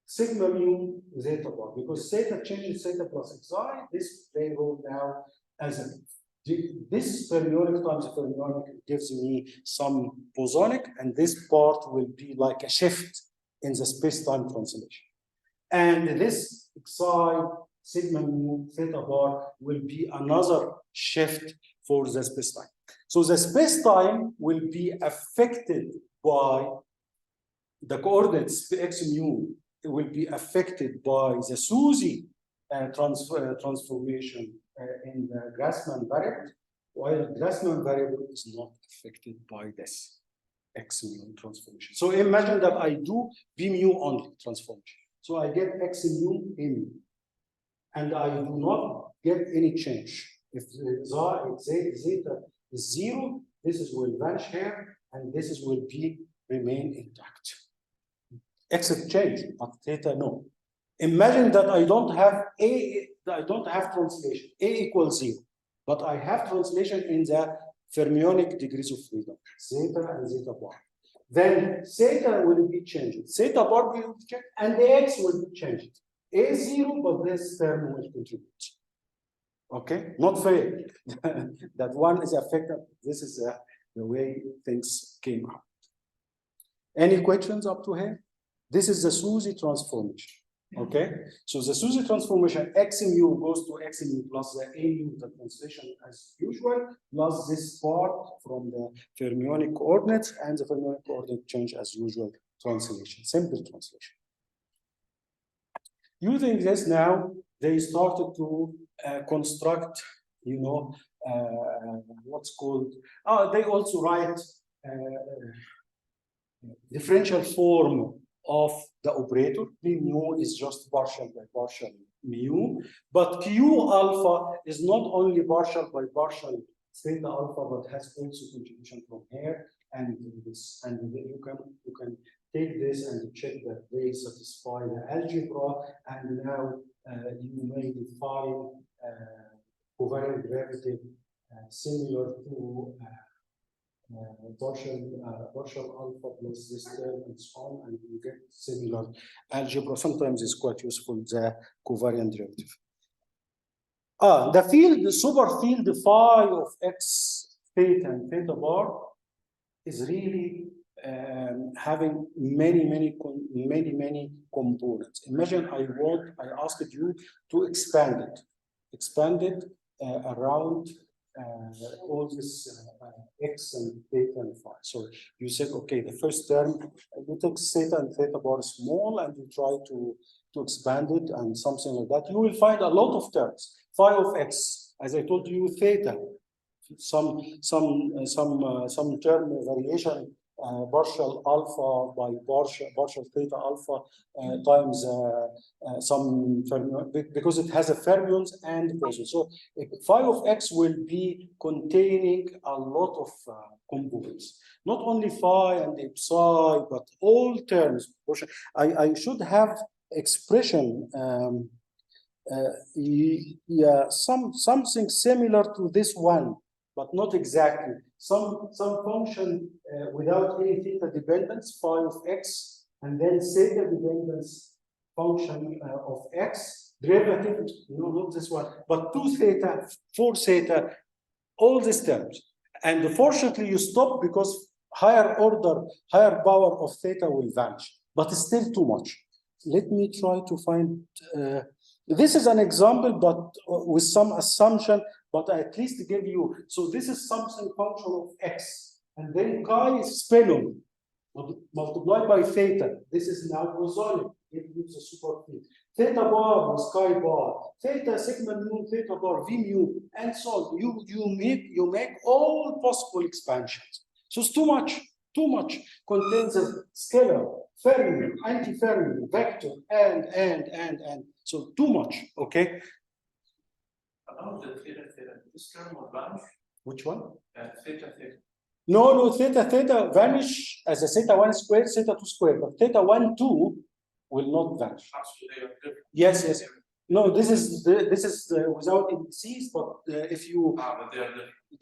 sigma mu zeta bar, because theta changes theta plus xi. This they rule now as a this fermionic times fermionic gives me some bosonic, and this part will be like a shift in the space-time translation. And this xi sigma mu theta bar will be another shift for the space-time. So the space-time will be affected by the coordinates x mu. It will be affected by the SUSY transformation in the Grassmann variable, while the Grassmann variable is not affected by this x mu transformation. So imagine that I do b mu only transformation. So I get x mu a mu, and I do not get any change. If zeta is 0, this will vanish here, and this will remain intact. X change, but theta no. Imagine that I don't have translation. A equals 0, but I have translation in the fermionic degrees of freedom, zeta and zeta bar. Then theta will be changed, theta bar will be changed, and the x will be changed. A 0, but this term will contribute. Okay, not fair. That one is affected. This is the way things came out. Any questions up to here? This is the SUSY transformation. Okay, so the SUSY transformation, x mu goes to x mu plus the a mu, the translation as usual, plus this part from the fermionic coordinates, and the fermionic coordinate change as usual translation, simple translation. Using this now, they started to construct, you know, what's called, they also write differential form of the operator. P mu is just partial by partial mu, but Q alpha is not only partial by partial theta alpha, but has also contribution from here and this. And you can take this and check that they satisfy the algebra, and now you may define covariant derivative similar to partial alpha plus this term and so on, and you get similar algebra. Sometimes it's quite useful, the covariant derivative. The field, the super field phi of x theta and theta bar is really having many components. Imagine I asked you to expand it around all this x and theta and phi. So you said, okay, the first term, you take theta and theta bar small, and you try to expand it and something like that. You will find a lot of terms. Phi of x, as I told you, theta, some term variation, partial alpha by partial theta alpha times some fermion, because it has a fermions and bosons. So phi of x will be containing a lot of components, not only phi and psi, but all terms. I should have expression, something similar to this one, but not exactly. some function without any theta dependence, phi of x, and then theta dependence function of x, derivative, no, not this one, but 2 theta, 4 theta, all these terms. And fortunately, you stop because higher order, higher power of theta will vanish, but it's still too much. Let me try to find, this is an example, but with some assumption, but I at least give you, so this is something function of x, and then chi is spinning, multiplied by theta. This is now bosonic, it gives a superfield. Theta bar was chi bar, theta sigma mu, theta bar, v mu, and so on. You make all possible expansions. So it's too much, contains a scalar, Fermi, anti-Fermi, vector, and. So too much, okay? About the theta, this term will vanish. Which one? Theta. No, theta vanish as a theta 1 squared, theta 2 squared, but theta 1, 2 will not vanish. Yes. No, this is without indices, but if you but they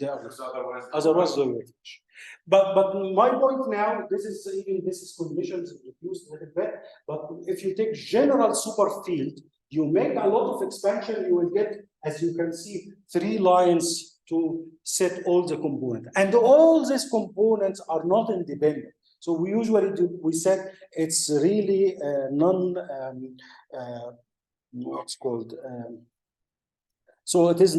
are different. otherwise they will vanish. But my point now, this is conditions reduced a little bit. But if you take general superfield, you make a lot of expansion, you will get, as you can see, 3 lines to set all the components. And all these components are not independent. So we usually do, we said it's really what's called, so it is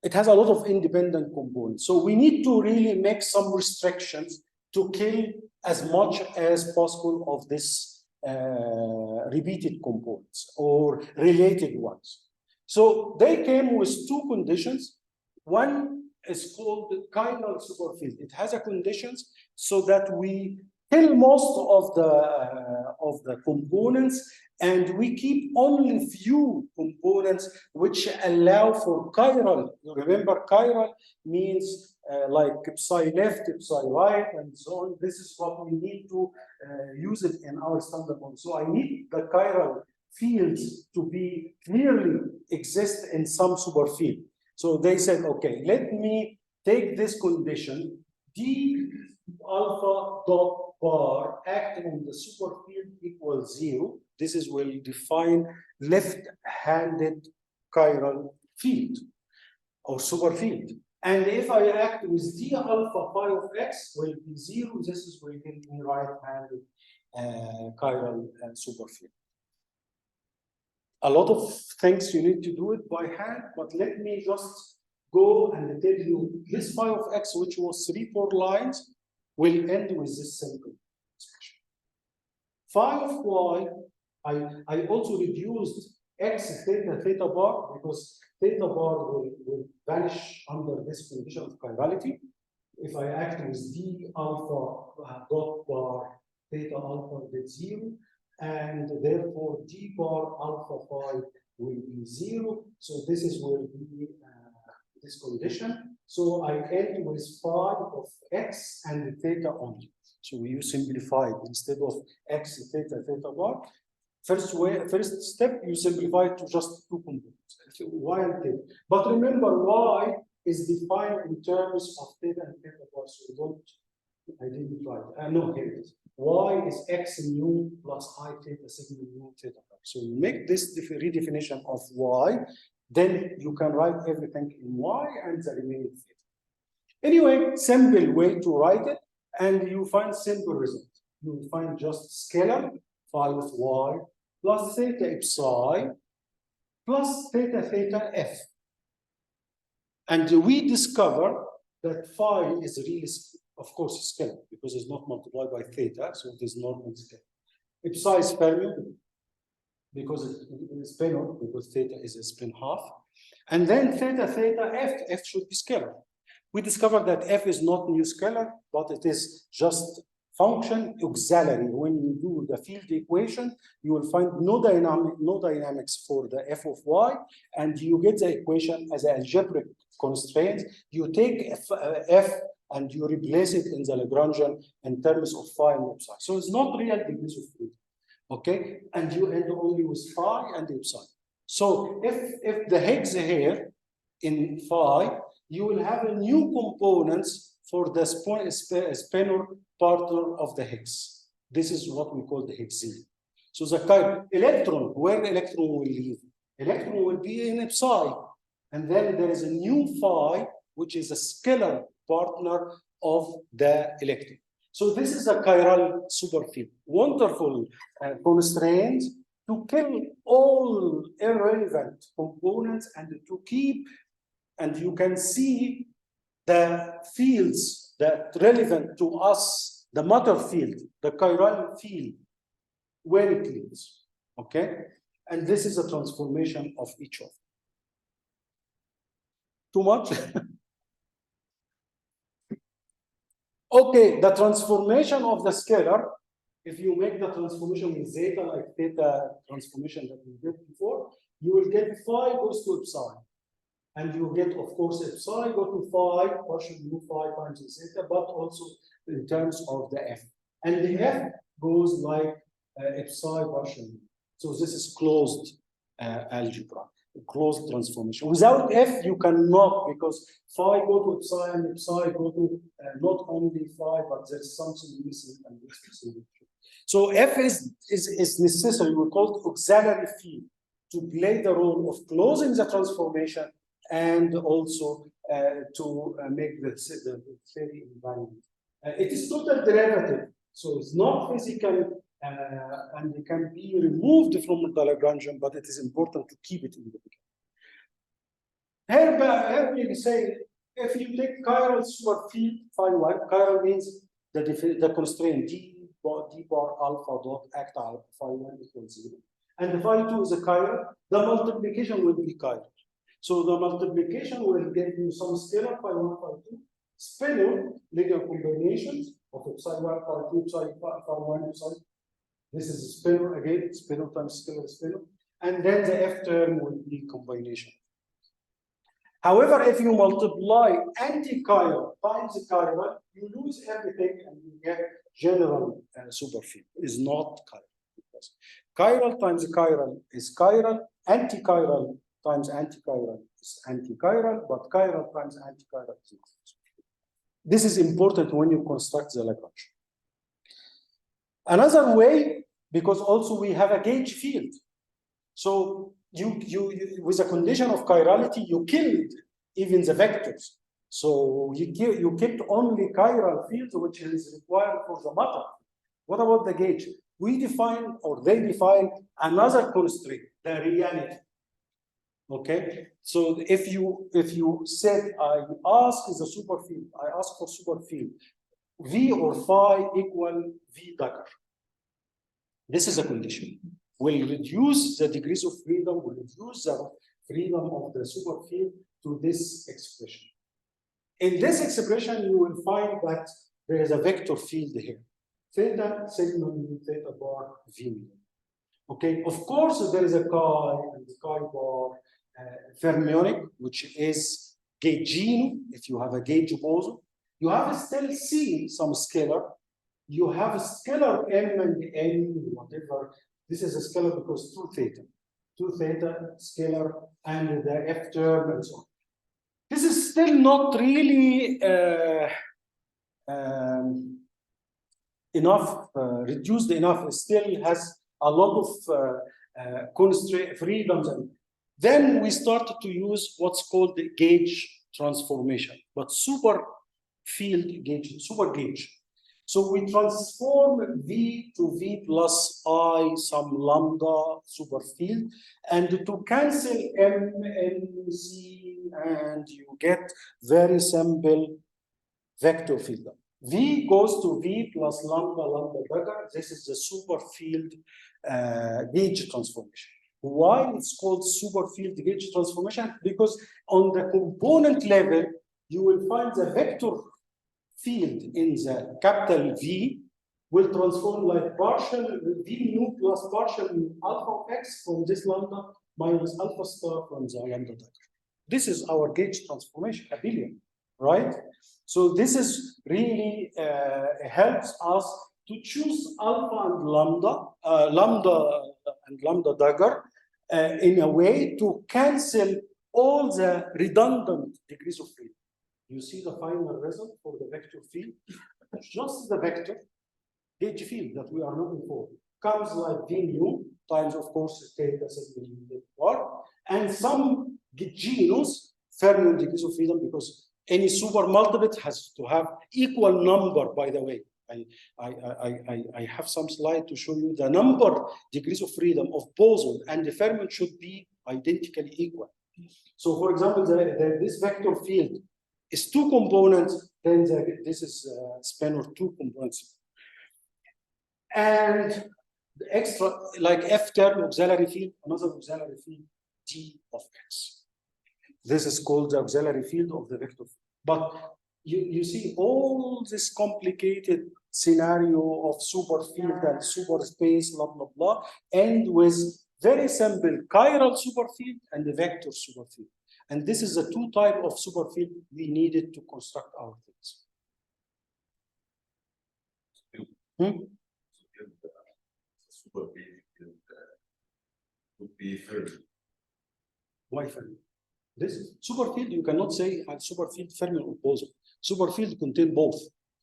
it has a lot of independent components. So we need to really make some restrictions to kill as much as possible of this repeated components or related ones. So they came with 2 conditions. One is called the chiral superfield. It has a conditions so that we kill most of the components, and we keep only few components which allow for chiral. Remember, chiral means like psi left, psi right, and so on. This is what we need to use it in our standard model. So I need the chiral fields to be clearly exist in some superfield. So they said, okay, let me take this condition, d alpha dot bar acting on the superfield equals 0. This is will define left-handed chiral field or superfield. And if I act with d alpha phi of x will be 0, this is will give me right-handed chiral superfield. A lot of things you need to do it by hand, but let me just go and tell you this phi of x, which was 3-4 lines, will end with this simple expression. Phi of y, I also reduced x theta bar because theta bar will vanish under this condition of chirality. If I act with d alpha dot bar, theta alpha get 0, and therefore d bar alpha phi will be 0. So this is will be this condition. So I end with phi of x and theta only. So you simplify it instead of x theta bar. First step, you simplify it to just 2 components, y and theta. But remember, y is defined in terms of theta and theta bar. So I didn't write. No, here it is. Y is x mu plus I theta sigma mu theta bar. So you make this redefinition of y, then you can write everything in y and the remaining theta. Anyway, simple way to write it, and you find simple result. You find just scalar phi with y plus theta psi plus theta f. And we discover that phi is really, of course, scalar because it's not multiplied by theta, so it is normal scalar. Psi is Fermi because it is spin-off, because theta is a spin half. And then theta f should be scalar. We discovered that f is not new scalar, but it is just function auxiliary. When you do the field equation, you will find no dynamics for the f of y, and you get the equation as an algebraic constraint. You take f and you replace it in the Lagrangian in terms of phi and psi. So it's not real degrees of freedom, okay? And you end only with phi and psi. So if the Higgs here in phi, you will have a new components for the spinor partner of the hex. This is what we call the hexene. So the electron, where electron will leave? Electron will be in psi. And then there is a new phi, which is a scalar partner of the electron. So this is a chiral superfield. Wonderful constraint to kill all irrelevant components and to keep, and you can see the fields that relevant to us, the matter field, the chiral field, where it leads, okay? And this is a transformation of each of them. Too much? Okay, the transformation of the scalar, if you make the transformation with zeta, like theta transformation that we did before, you will get phi goes to psi. And you get, of course, psi go to phi, partial mu phi times zeta, but also in terms of the f. And the f goes like psi partial mu. So this is closed algebra, closed transformation. Without f, you cannot, because phi go to psi and psi go to not only phi, but there's something missing and missing. So f is necessary. We call it auxiliary field to play the role of closing the transformation and also to make the theory invalid. It is total derivative, so it's not physical and it can be removed from the Lagrangian, but it is important to keep it in the beginning. Here we say, if you take chiral superfield phi1, chiral means the constraint d bar alpha dot act alpha phi1 equals 0, and the phi2 is a chiral, the multiplication will be chiral. So the multiplication will give you some scalar phi1, phi2, spinor linear combinations of psi1, phi2, phi1, psi. This is spinor again, spinor times scalar spinor, and then the f term will be combination. However, if you multiply anti-chiral times chiral, you lose everything and you get general superfield. Is not chiral. Chiral times chiral is chiral, anti-chiral times anti-chiral is anti-chiral, but chiral times anti-chiral is not. This is important when you construct the Lagrange. Another way, because also we have a gauge field. So you with a condition of chirality, you killed even the vectors. So you kept only chiral fields, which is required for the matter. What about the gauge? We define, or they define, another constraint, the reality. Okay, so if you said I ask is a superfield, I ask for superfield, V or phi equal V dagger. This is a condition. Will reduce the degrees of freedom, will reduce the freedom of the superfield to this expression. In this expression, you will find that there is a vector field here. Theta, sigma, theta bar, V. Okay, of course, there is a chi and the chi bar fermionic, which is gaugino, if you have a gauge boson. You have still C, some scalar. You have a scalar M and N, whatever. This is a scalar because 2 theta scalar, and the F term and so on. This is still not really enough, reduced enough. It still has a lot of constraint freedoms. And then we started to use what's called the gauge transformation, but super field gauge, super gauge. So we transform V to V plus I some lambda super field, and to cancel M, N, C, and you get very simple vector field. V goes to V plus lambda, lambda dagger. This is the super field gauge transformation. Why it's called super field gauge transformation? Because on the component level, you will find the vector field in the capital V will transform like partial V nu plus partial alpha of X from this lambda minus alpha star from the lambda dagger. This is our gauge transformation, abelian, right? So this is really helps us to choose alpha and lambda, lambda dagger in a way to cancel all the redundant degrees of freedom. You see the final result for the vector field. Just the vector H field that we are looking for comes like V mu times, of course, theta sigma r, and some genus fermion degrees of freedom, because any super multiplet has to have equal number, by the way. I have some slide to show you the number degrees of freedom of boson and the fermion should be identically equal. So, for example, this vector field is two components, then this is span of two components. And the extra, like F term auxiliary field, another auxiliary field, D of X. This is called the auxiliary field of the vector field. But you see all this complicated scenario of super field and super space, blah, blah, blah, and with very simple chiral super field and the vector super field. And this is the two type of super field we needed to construct our things. Super field would be Fermi. Why Fermi? This super field, you cannot say a super field fermion or boson. Super field contain both.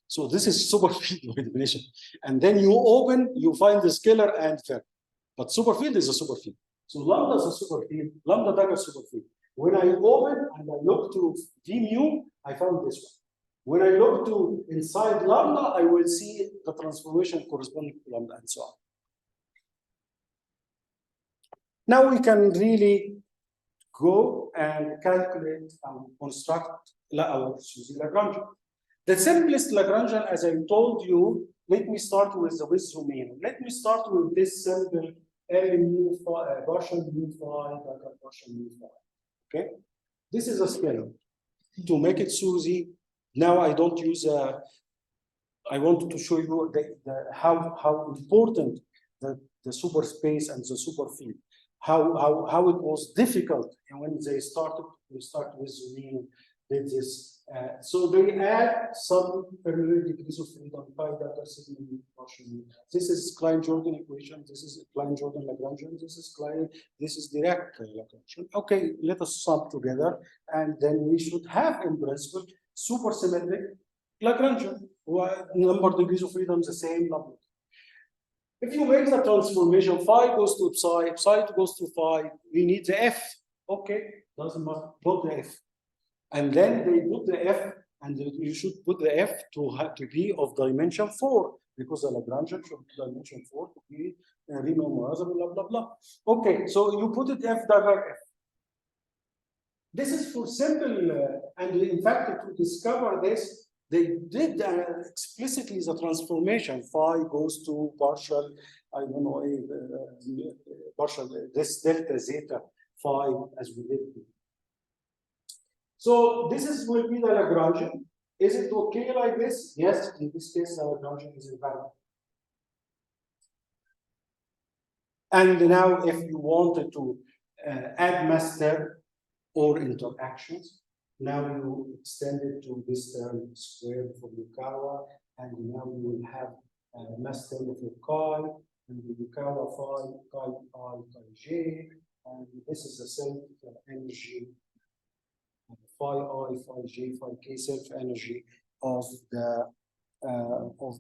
So this is super field by definition. And then you open, you find the scalar and fermion. But super field is a super field. So lambda is a super field, lambda dagger super field. When I open and I look to V mu, I found this one. When I look to inside lambda, I will see the transformation corresponding to lambda and so on. Now we can really go and calculate and construct our Lagrangian. The simplest Lagrangian, as I told you, let me start with the domain. Let me start with this simple L mu phi, partial mu phi, partial mu phi. Okay, this is a scalar. To make it easy, now I don't use a. I wanted to show you how important the super space and the super field. How it was difficult when they started. We start with mean did this. So they add some fermionic degrees of freedom pi data sigma partial. This is Klein-Jordan equation. This is Klein-Jordan Lagrangian. This is direct Lagrangian. Okay, let us sum together, and then we should have in principle supersymmetric Lagrangian. Number degrees of freedom is the same number. If you make the transformation, phi goes to psi, psi goes to phi, we need the f. Okay, doesn't matter, put the f. And then they put the f, and you should put the f to be of dimension 4, because the Lagrangian should be dimension 4 to be renormalizable, blah, blah, blah. Okay, so you put it f dagger f. This is for simple, and in fact, to discover this, they did explicitly the transformation. Phi goes to partial, I don't know, partial, this delta zeta phi as we did. So this will be the Lagrangian. Is it okay like this? Yes, in this case, the Lagrangian is invariant. And now, if you wanted to add mass term or interactions, now you extend it to this term squared for Yukawa, and now you will have mass term for chi, and the Yukawa phi, chi I, chi j, and this is the self energy, phi I, phi j, phi k self energy of the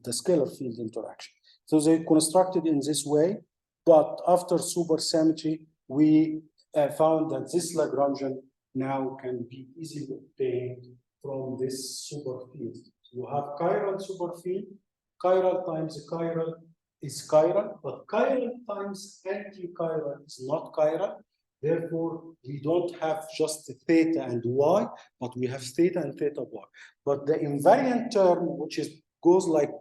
scalar field interaction. So they constructed in this way, but after supersymmetry, we found that this Lagrangian now can be easily obtained from this super field. You have chiral super field, chiral times chiral is chiral, but chiral times anti-chiral is not chiral. Therefore, we don't have just theta and y, but we have theta and theta y. But the invariant term, which goes like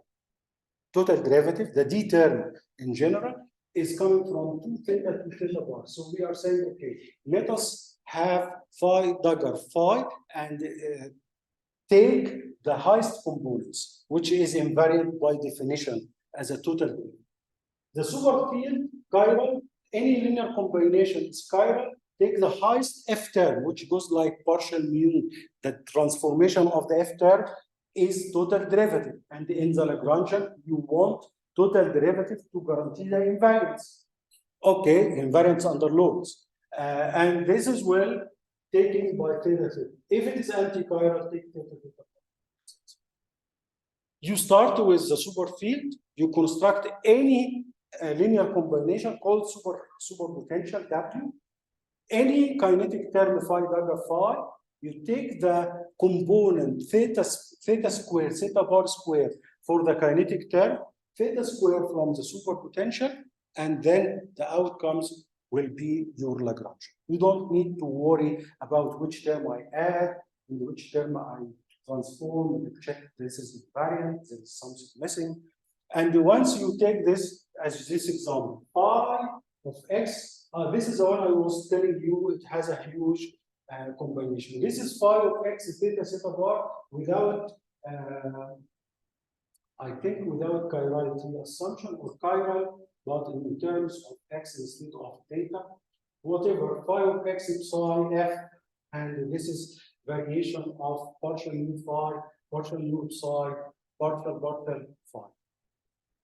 total derivative, the d term in general, is coming from 2 theta to theta y. So we are saying, okay, let us have phi dagger phi and take the highest components, which is invariant by definition as a total group. The super field, chiral, any linear combination is chiral, take the highest f term, which goes like partial mu. The transformation of the f term is total derivative. And in the Lagrangian, you want total derivative to guarantee the invariance. Okay, invariance under loads. And this is well taking by theta theta. If it is anti-chiral, take theta theta. You start with the superfield, you construct any linear combination called superpotential W. Any kinetic term phi dagger phi, you take the component theta square, theta bar square for the kinetic term, theta square from the superpotential, and then the outcomes will be your Lagrange. You don't need to worry about which term I add and which term I transform, you check this is invariant, there is something missing. And once you take this, as this example, phi of x, this is the one I was telling you, it has a huge combination. This is phi of x theta theta bar without, I think without chirality assumption or chiral, but in terms of x instead of theta, whatever, phi of x psi f, and this is variation of partial u phi, partial u psi, partial phi.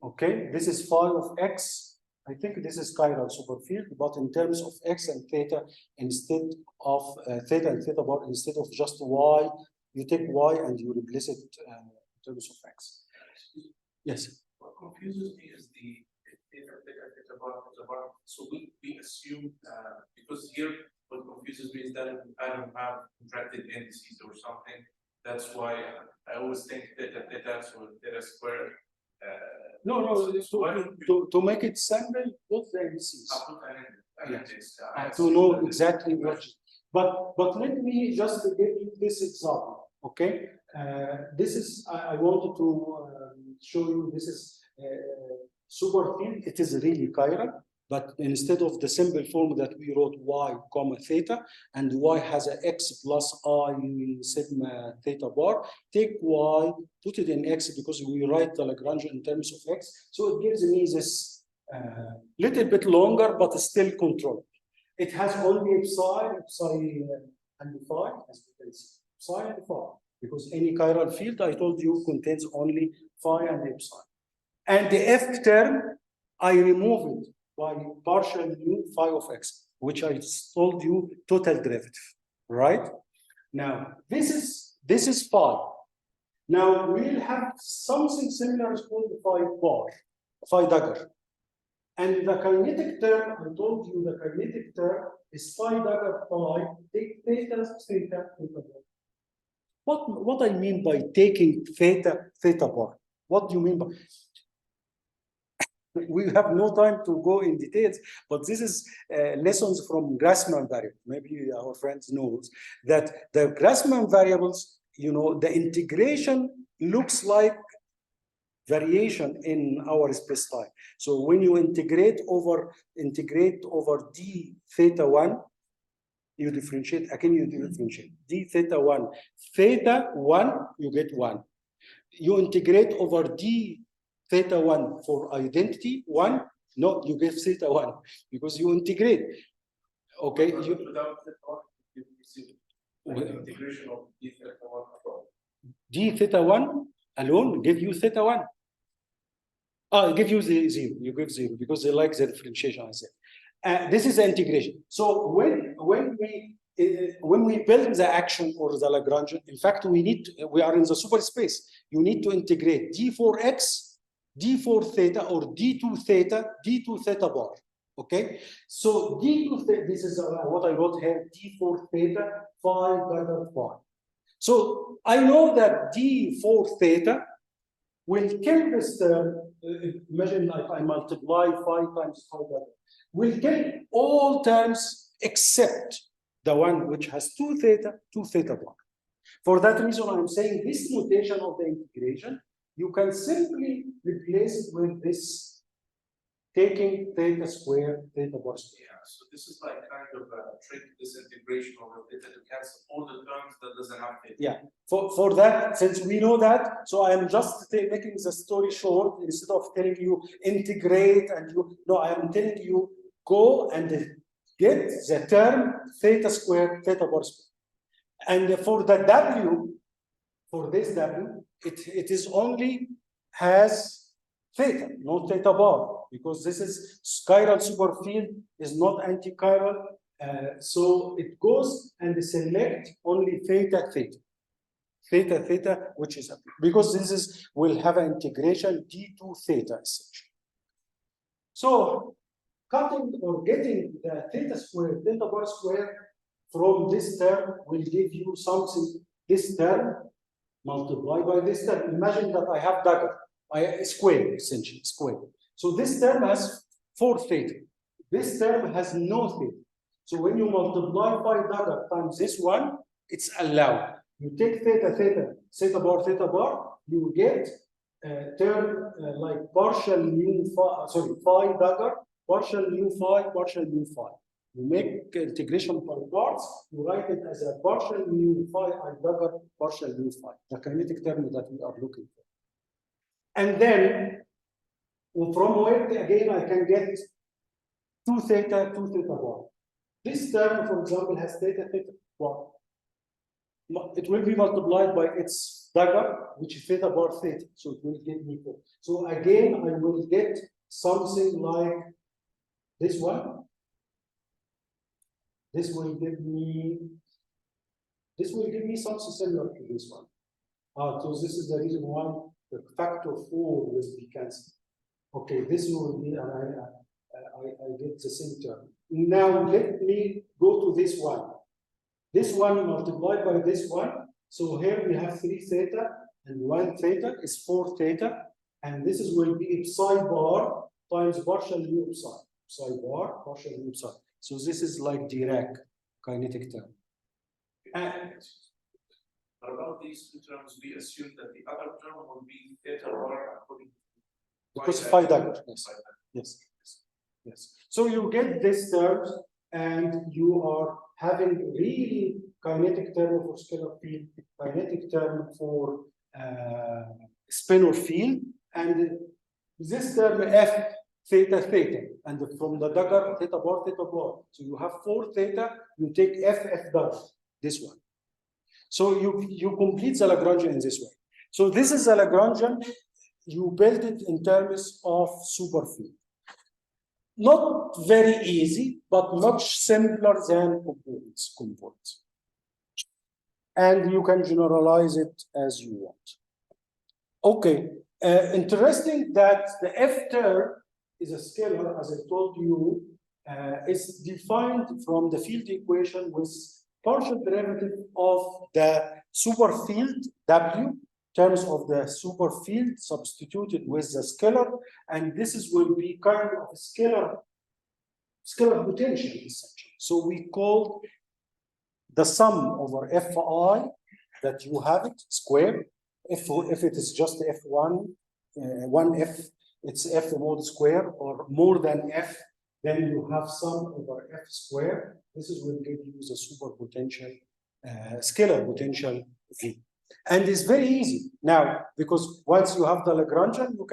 Okay, this is phi of x. I think this is chiral superfield, but in terms of x and theta, instead of theta and theta bar, instead of just y, you take y and you replace it in terms of x. Yes. What confuses me is the theta bar. So we assume because here what confuses me is that I don't have contracted indices or something. That's why I always think theta so theta squared. No, to make it simple, put the indices. To know exactly what. But let me just give you this example. Okay, this is I wanted to show you. This is superfield. It is really chiral, but instead of the simple form that we wrote y comma theta, and y has a x plus I sigma theta bar, take y, put it in x because we write the Lagrange in terms of x. So it gives me this little bit longer, but still controlled. It has only psi and phi, as we can see, psi and phi, because any chiral field, I told you, contains only phi and psi. And the f term, I remove it by partial u phi of x, which I told you total derivative, right? Now, this is phi. Now, we'll have something similar called the phi bar, phi dagger. And the kinetic term, I told you the kinetic term is phi dagger phi, take theta, theta, theta bar. What I mean by taking theta, theta bar? What do you mean by? We have no time to go in details, but this is lessons from Grassmann variable. Maybe our friends knows that the Grassmann variables, you know, the integration looks like variation in our space-time. So when you integrate over d theta 1, you differentiate, again you differentiate. D theta 1, theta 1, you get 1. You integrate over d theta 1 for identity 1, no, you get theta 1 because you integrate. Okay. Without the integration of d theta 1 d theta 1 alone give you theta 1. Give you the 0. You give 0 because they like the differentiation. I said. This is the integration. So when we build the action or the Lagrange, in fact, we are in the superspace. You need to integrate d4x, d4 theta, or d2 theta bar. Okay. So d2 theta. This is what I wrote here. d4 theta phi dagger phi. So I know that d4 theta will kill this term. Imagine I multiply 5 times phi dagger. Will kill all terms except the one which has 2 theta bar. For that reason, I'm saying this notation of the integration, you can simply replace it with this taking theta square, theta bar square. Yeah, so this is like kind of a trick, this integration over theta to cancel all the terms that doesn't have theta. Yeah, for that, since we know that, so I'm just making the story short instead of telling you integrate and you, no, I am telling you go and get the term theta square, theta bar square. And for the W, for this W, it is only has theta, not theta bar, because this is chiral superfield is not anti-chiral, So it goes and select only theta, which is because this is will have an integration d2 theta essentially. So cutting or getting the theta squared, theta bar squared from this term will give you something, this term multiplied by this term. Imagine that I have dagger, square essentially, square. So this term has 4 theta. This term has no theta. So when you multiply by dagger times this one, it's allowed. You take theta bar, you get a term like partial mu phi, phi dagger, partial mu phi, partial mu phi. You make integration by parts, you write it as a partial mu phi I dagger, partial mu phi, the kinetic term that we are looking for. And then from where again I can get 2 theta bar. This term, for example, has theta bar. It will be multiplied by its dagger, which is theta bar theta. So it will give me 4. So again, I will get something like this one. This will give me something similar to this one. So this is the reason why the factor 4 will be cancelled. Okay, this will be, I get the same term. Now let me go to this one. This one multiplied by this one. So here we have 3 theta and 1 theta is 4 theta. And this is will be psi bar times partial mu psi. Psi bar, partial mu psi. So this is like Dirac kinetic term. And what about these 2 terms? We assume that the other term will be theta bar according to because phi dagger, yes. So you get this terms and you are having really kinetic term for scalar field, kinetic term for spinor field, and this term f theta, and from the dagger theta bar. So you have 4 theta, you take f dagger, this one. So you complete the Lagrangian in this way. So this is the Lagrangian. You build it in terms of superfield. Not very easy, but much simpler than components. And you can generalize it as you want. Okay, interesting that the F term is a scalar, as I told you, is defined from the field equation with partial derivative of the superfield W, terms of the superfield substituted with the scalar, and this will be kind of a scalar potential essentially. So we call the sum over Fi that you have it square. If it is just F1, 1F, it's F mod square, or more than F, then you have sum over F square. This will give you the super potential, scalar potential V. And it's very easy now, because once you have the Lagrangian, you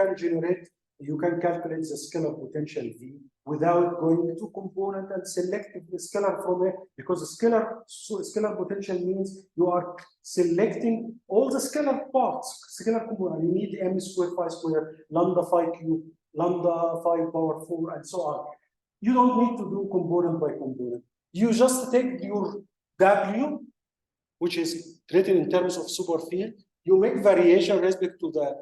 can calculate the scalar potential V without going to component and selecting the scalar from it, because the scalar potential means you are selecting all the scalar parts, scalar component. You need m squared phi squared, lambda phi cube, lambda phi power 4, and so on. You don't need to do component by component. You just take your W, which is written in terms of superfield. You make variation respect to the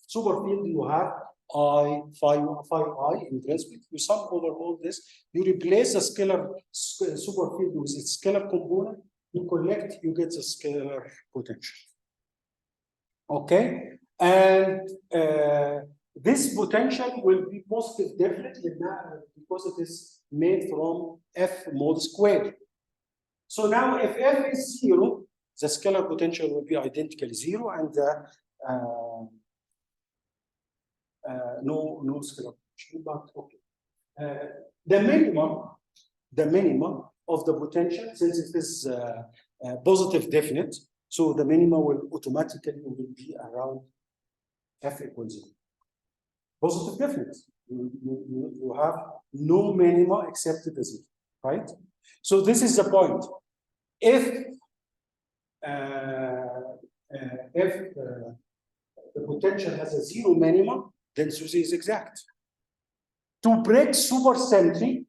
superfield you have, I, phi I in respect. You sum over all this. You replace the scalar superfield with its scalar component. You collect, you get the scalar potential. Okay, and this potential will be positive definitely because it is made from F mod squared. So now if F is 0, the scalar potential will be identically 0, and the no scalar potential, but okay. The minimum of the potential, since it is positive definite, so the minimum will automatically be around F equals 0. Positive definite. You have no minima except the 0, right? So this is the point. If the potential has a 0 minimum, then Suzy is exact. To break supersymmetry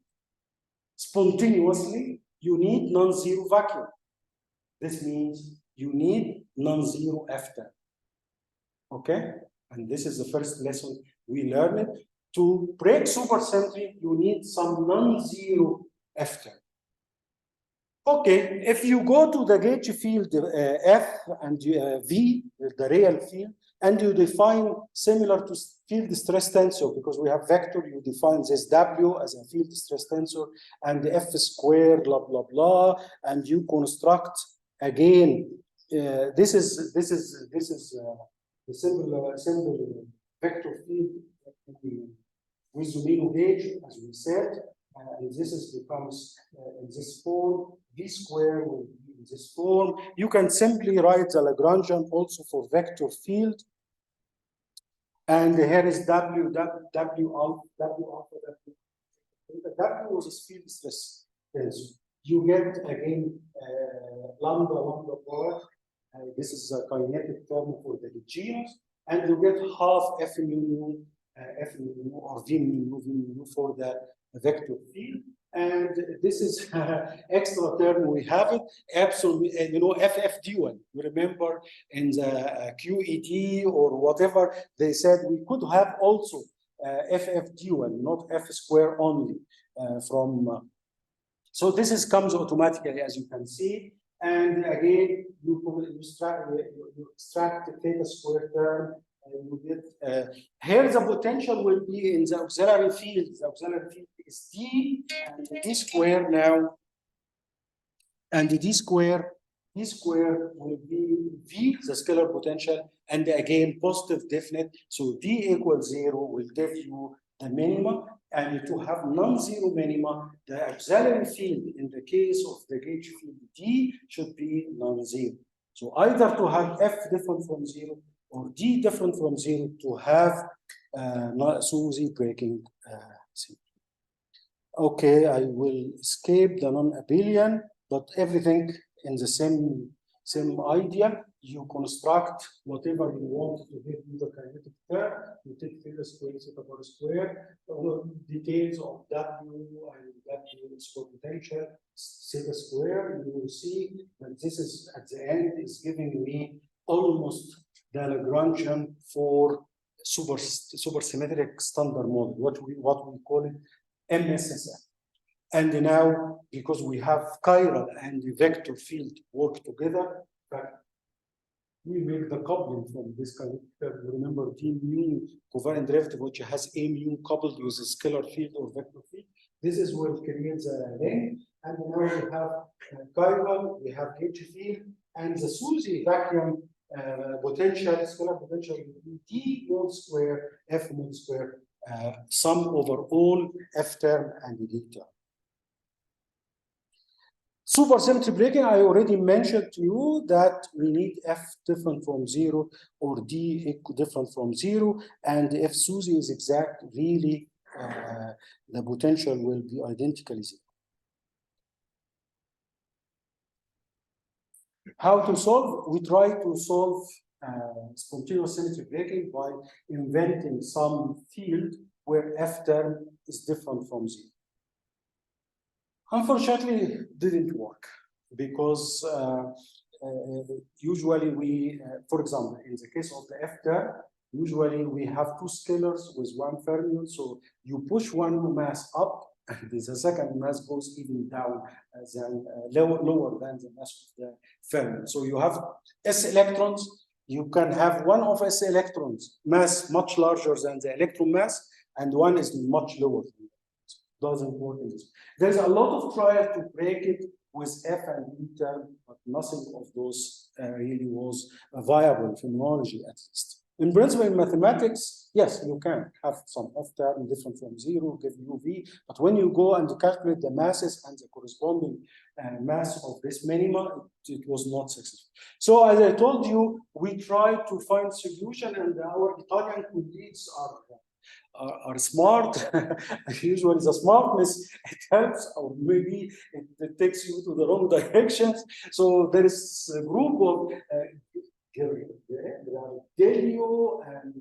spontaneously, you need non-zero vacuum. This means you need non-zero F term. Okay? And this is the first lesson we learned. To break supersymmetry, you need some non-zero F term. Okay, if you go to the gauge field F and V, the real field, and you define similar to field stress tensor, because we have vector, you define this W as a field stress tensor, and the F squared, blah, blah, blah, and you construct again, this is the simple vector field with Zumino gauge, as we said, and this is becomes in this form. V square will be in this form. You can simply write the Lagrangian also for vector field. And here is W alpha. The W was a field stress tensor. You get again lambda bar. This is a kinetic term for the genus, and you get half F mu or V mu for the vector field. And this is extra term we have it, absolutely, FF dual. You remember in the QED or whatever, they said we could have also FF dual, not F square only so this comes automatically, as you can see. And again, you extract the theta square term. And you get here the potential will be in the auxiliary field. The auxiliary field is D and D square now, and D square will be V, the scalar potential, and again positive definite. So D equals 0 will give you the minima, and to have non-zero minima, the auxiliary field in the case of the gauge field D should be non-zero. So either to have F different from 0 or D different from 0 to have SUSY breaking symmetry. Okay, I will escape the non-abelian, but everything in the same idea. You construct whatever you want to give you the kinetic term. You take theta square, theta bar square, details of W and W square potential, theta square. You will see that this is at the end is giving me almost the Lagrangian for supersymmetric standard model, what we call it MSSF. And now, because we have chiral and the vector field work together, we make the coupling from this kind of, remember D mu covariant derivative, which has A mu coupled with a scalar field or vector field. This is what creates a ring. And now we have chiral, we have gauge field, and the SUSY vacuum potential, scalar potential will be D mod square, F mod square, sum over all F term and D term. Supersymmetry breaking, I already mentioned to you that we need F different from 0 or D different from 0, and if SUSY is exact, really the potential will be identically 0. How to solve? We try to solve spontaneous symmetry breaking by inventing some field where F term is different from 0. Unfortunately, it didn't work because usually we, for example, in the case of the F term, usually we have two scalars with one fermion. So you push one mass up, and the second mass goes even down than lower than the mass of the fermion. So you have S electrons. You can have one of S electrons mass much larger than the electron mass, and one is much lower. Doesn't work in this. There's a lot of trial to break it with F and E term, but nothing of those really was viable phenomenology, at least. In principle, in mathematics, yes, you can have some F term different from 0, give you V, but when you go and calculate the masses and the corresponding mass of this minima, it was not successful. So as I told you, we tried to find solution, and our Italian colleagues are smart. Usually the smartness, it helps, or maybe it takes you to the wrong directions. So there is a group of Delio and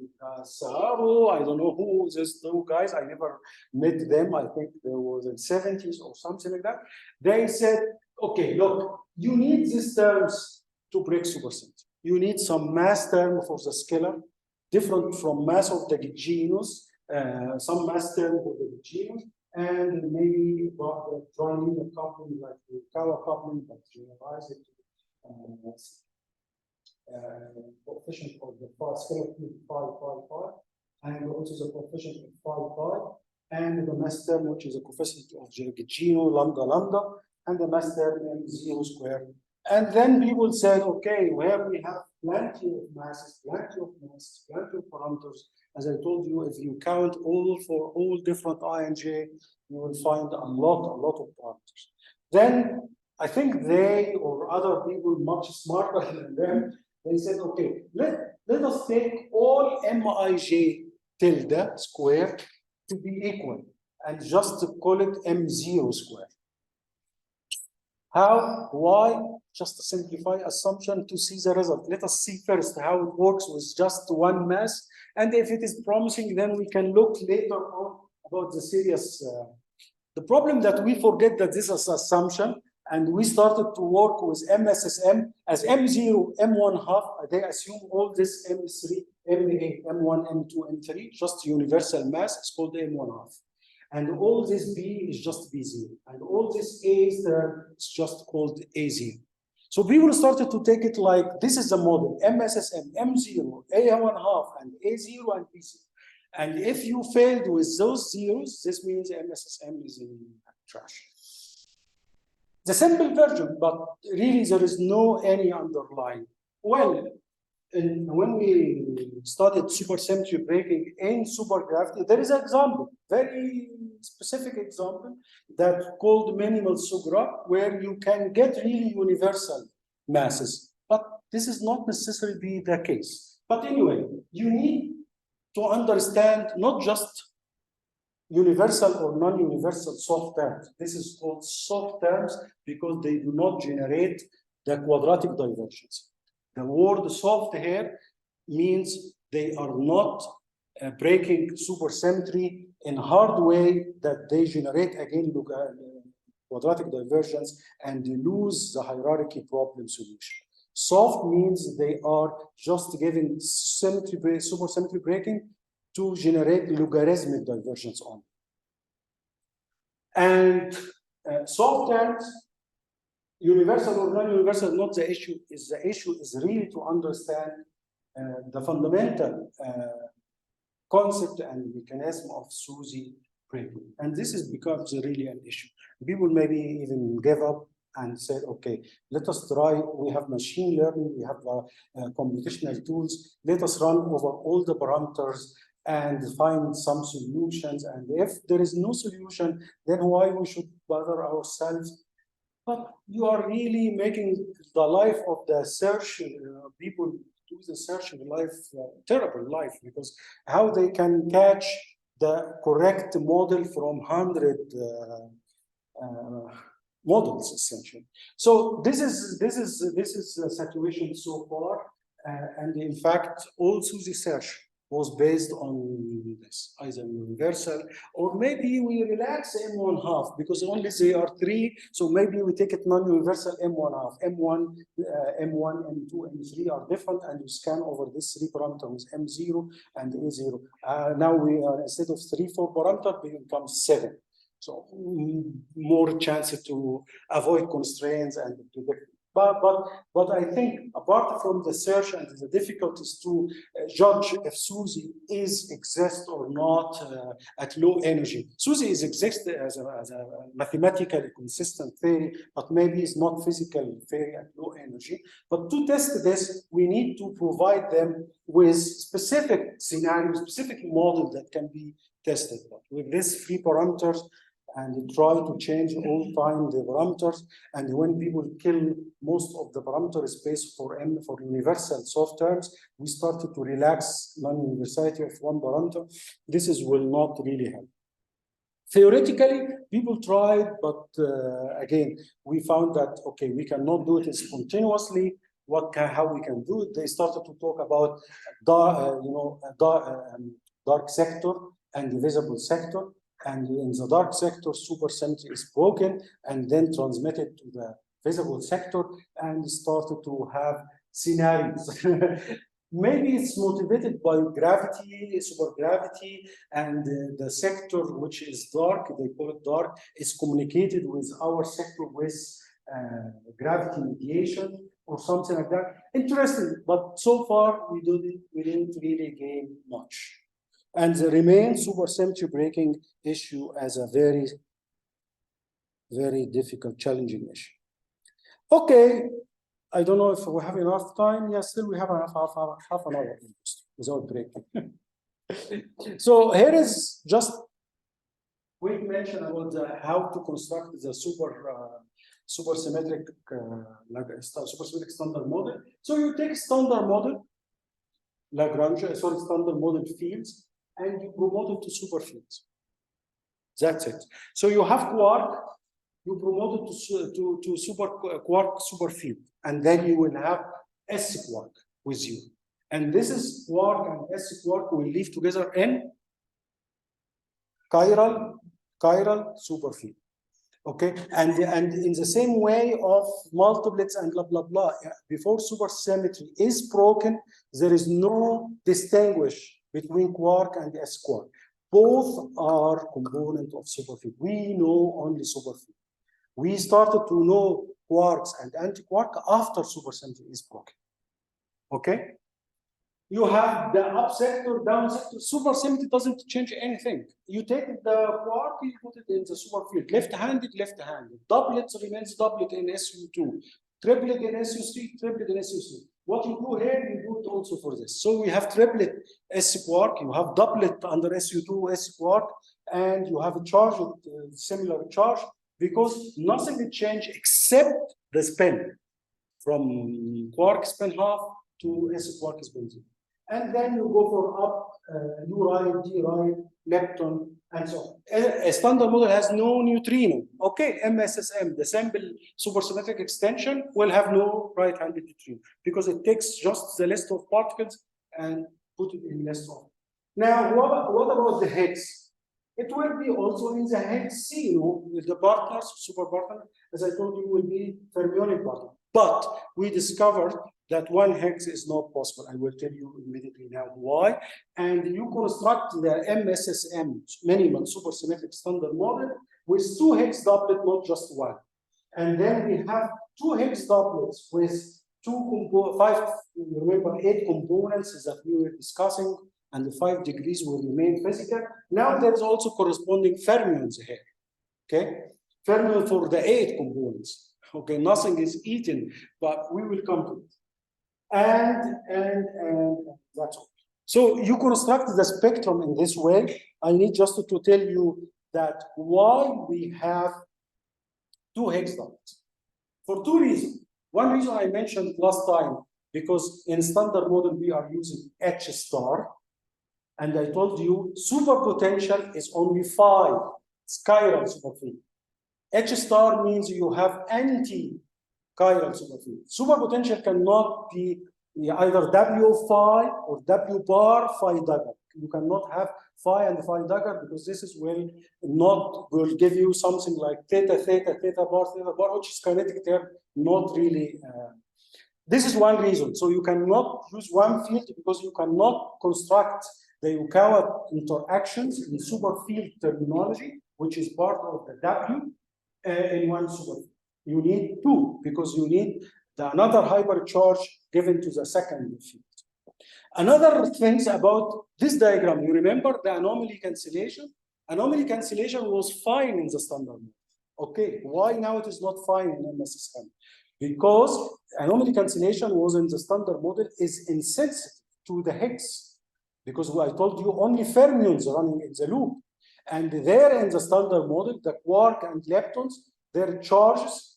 Saharo, I don't know who these two guys, I never met them, I think there was in 70s or something like that. They said, okay, look, you need these terms to break supersymmetry. You need some mass term for the scalar, different from mass of the genus, some mass term for the genus, and maybe about the triangular coupling like the Kawa coupling, but generalize it to coefficient of the scalar field and also the coefficient of phi, and the mass term, which is a coefficient of Gino lambda, and the mass term M0 squared. And then people said, okay, where we have plenty of masses, plenty of parameters. As I told you, if you count for all different I and J, you will find a lot of parameters. Then I think they or other people much smarter than them, they said, okay, let us take all Mij tilde squared to be equal and just call it M0 squared. How? Why? Just to simplify assumption to see the result. Let us see first how it works with just one mass. And if it is promising, then we can look later on about the serious. The problem that we forget that this is assumption, and we started to work with MSSM as M0, M1 half. They assume all this M3, M8, M1, M2, M3, just universal mass. It's called M1 half. And all this B is just B0. And all this A is just called A0. So people started to take it like this is the model, MSSM, M0, A1 half, and A0 and B0. And if you failed with those zeros, this means MSSM is in trash. The simple version, but really there is no any underlying. Well, when we studied supersymmetry breaking in supergravity, there is an example, very specific example that called minimal sugra, where you can get really universal masses. But this is not necessarily the case. But anyway, you need to understand not just universal or non-universal soft terms. This is called soft terms because they do not generate the quadratic divergence. The word soft here means they are not breaking supersymmetry in a hard way that they generate again quadratic divergence and they lose the hierarchy problem solution. Soft means they are just giving supersymmetry breaking to generate logarithmic divergence on. And soft terms, universal or non-universal, not the issue. The issue is really to understand the fundamental concept and mechanism of SUSY breaking. And this becomes really an issue. People maybe even give up and said, okay, let us try, we have machine learning, we have computational tools, let us run over all the parameters and find some solutions. And if there is no solution, then why we should bother ourselves? But you are really making the life of the search, people do the searching life, terrible life, because how they can catch the correct model from 100 models essentially. So this is the situation so far, and in fact, all SUSY search was based on this, either universal, or maybe we relax M1 half because only they are 3, so maybe we take it non-universal M1 half. M1, M2, M3 are different, and you scan over this 3 parameters, M0 and A0. Now we are, instead of 3, 4 parameters, we become 7. So more chances to avoid constraints and to predict. But I think apart from the search and the difficulties to judge if SUSY exists or not at low energy. SUSY exists as a mathematically consistent theory, but maybe it's not physical theory at low energy. But to test this, we need to provide them with specific scenarios, specific models that can be tested. But with these 3 parameters, and try to change all time the parameters. And when people kill most of the parameter space for universal soft terms, we started to relax non-universality of one parameter. This will not really help. Theoretically, people tried, but again, we found that, okay, we cannot do it spontaneously. how we can do it. They started to talk about dark sector and the visible sector. And in the dark sector, supersymmetry is broken and then transmitted to the visible sector and started to have scenarios. Maybe it's motivated by gravity, supergravity, and the sector which is dark, they call it dark, is communicated with our sector with gravity mediation or something like that. Interesting, but so far we didn't really gain much. And the remain supersymmetry breaking issue as a very, very difficult, challenging issue. Okay, I don't know if we have enough time. Yes, still we have half an hour without breaking. So here is just quick mention about how to construct the supersymmetric supersymmetric standard model. So you take standard model, standard model fields, and you promote it to super fields. That's it. So you have quark, you promote it to super quark super field, and then you will have S quark with you. And this is quark and S quark will live together in chiral superfield. Okay, and in the same way of multiplets and blah blah blah. Before supersymmetry is broken, there is no distinguish between quark and S quark. Both are component of superfield. We know only superfield. We started to know quarks and anti-quark after supersymmetry is broken. Okay? You have the up sector, down sector. Supersymmetry doesn't change anything. You take the quark, you put it in the superfield. Left-handed, left-handed. Doublet remains doublet in SU2. Triplet in SU3, triplet in SU3. What you do here, you do it also for this. So we have triplet S quark, you have doublet under SU2 S quark, and you have a charge with similar charge, because nothing will change except the spin from quark spin half to S quark spin 0. And then you go for up, U right, D right, lepton, and so on. A standard model has no neutrino. Okay, MSSM, the sample supersymmetric extension, will have no right-handed neutrino because it takes just the list of particles and put it in list of. Now, what about the hex? It will be also in the hex C, with the partners, super partner, as I told you, will be fermionic partner. But we discovered that one hex is not possible. I will tell you immediately now why. And you construct the MSSM, minimal supersymmetric standard model, with 2 hex doublets, not just one. And then we have 2 hex doublets with 8 components that we were discussing, and the 5 degrees will remain physical. Now there's also corresponding fermions here. Okay, fermion for the 8 components. Okay, nothing is eaten, but we will come to it. And that's all. So you construct the spectrum in this way. I need just to tell you that why we have 2 hex doublets. For 2 reasons. One reason I mentioned last time, because in standard model we are using H star. And I told you superpotential is only 5. It's chiral superfield. H star means you have anti-chiral superfield. Superpotential cannot be either W phi or W bar phi dagger. You cannot have phi and phi dagger because this will give you something like theta bar, which is kinetic term, not really. This is one reason. So you cannot use one field because you cannot construct the Yukawa interactions in superfield terminology, which is part of the W in one superfield. You need 2 because you need another hypercharge given to the second field. Another thing about this diagram, you remember the anomaly cancellation? Anomaly cancellation was fine in the standard model. Okay, why now it is not fine in MSSM? Because anomaly cancellation was in the standard model is insensitive to the hex. Because I told you only fermions running in the loop. And there in the standard model, the quark and leptons, their charges,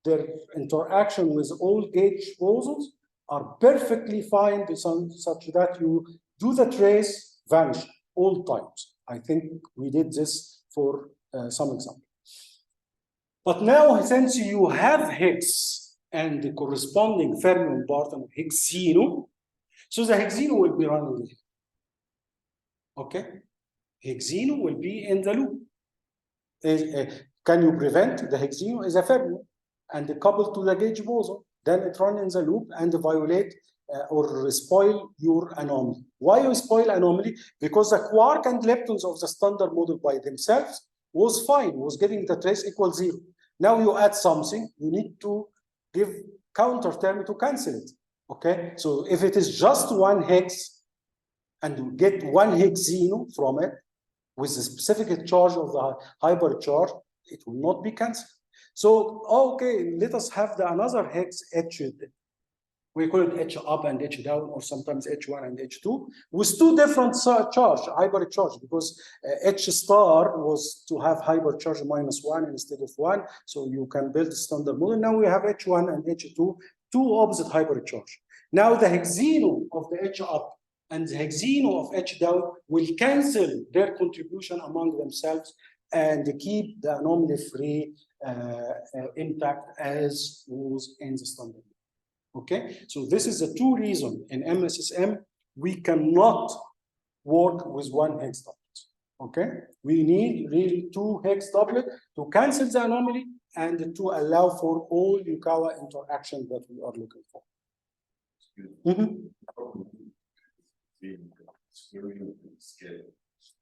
their interaction with all gauge bosons are perfectly fine such that you do the trace vanish all times. I think we did this for some example. But now, since you have hex and the corresponding fermion part of hexeno. So the hexeno will be running here. Okay, hexeno will be in the loop. Can you prevent the hexeno is a fermion and coupled to the gauge boson? Then it runs in the loop and violate or spoil your anomaly. Why you spoil anomaly? Because the quark and leptons of the standard model by themselves was fine, was giving the trace equal 0. Now you add something, you need to give counter term to cancel it. Okay, so if it is just one hex and you get one hexeno from it with the specific charge of the hypercharge, it will not be cancelled. So, okay, let us have another hex H. We call it H up and H down, or sometimes H1 and H2, with two different charge, hypercharge, because H star was to have hypercharge -1 instead of 1, so you can build a standard model. Now we have H1 and H2, two opposite hypercharge. Now the hexeno of the H up and the hexeno of H down will cancel their contribution among themselves and keep the anomaly free intact as was in the standard. Okay, so this is the two reasons in MSSM we cannot work with one hex doublet. Okay, we need really two hex doublet to cancel the anomaly and to allow for all Yukawa interaction that we are looking for.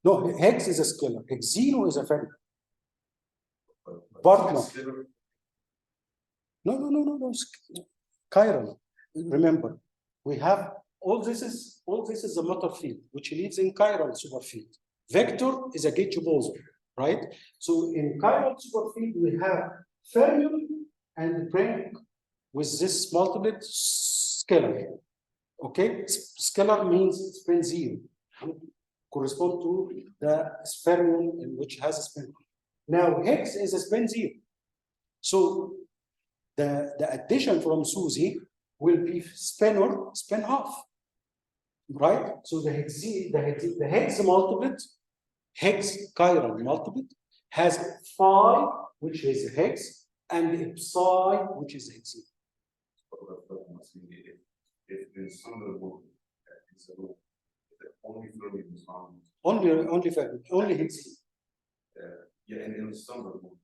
No, hex is a scalar. Hexeno is a fermion. Partner. No. Chiral. Remember, we have all this is the matter field, which lives in chiral superfield. Vector is a gauge boson, right? So in chiral superfield, we have fermion and ring with this multiplet scalar. Okay, scalar means spin 0, correspond to the fermion which has a spin. Now hex is a spin 0. So the addition from SUSY will be spin half, right? So the hex multiplet, hex chiral multiplet has phi, which is hex, and psi, which is hex. If the standard model is a loop, only fermion is found. Only fermion, only hex. Yeah, and in the standard model.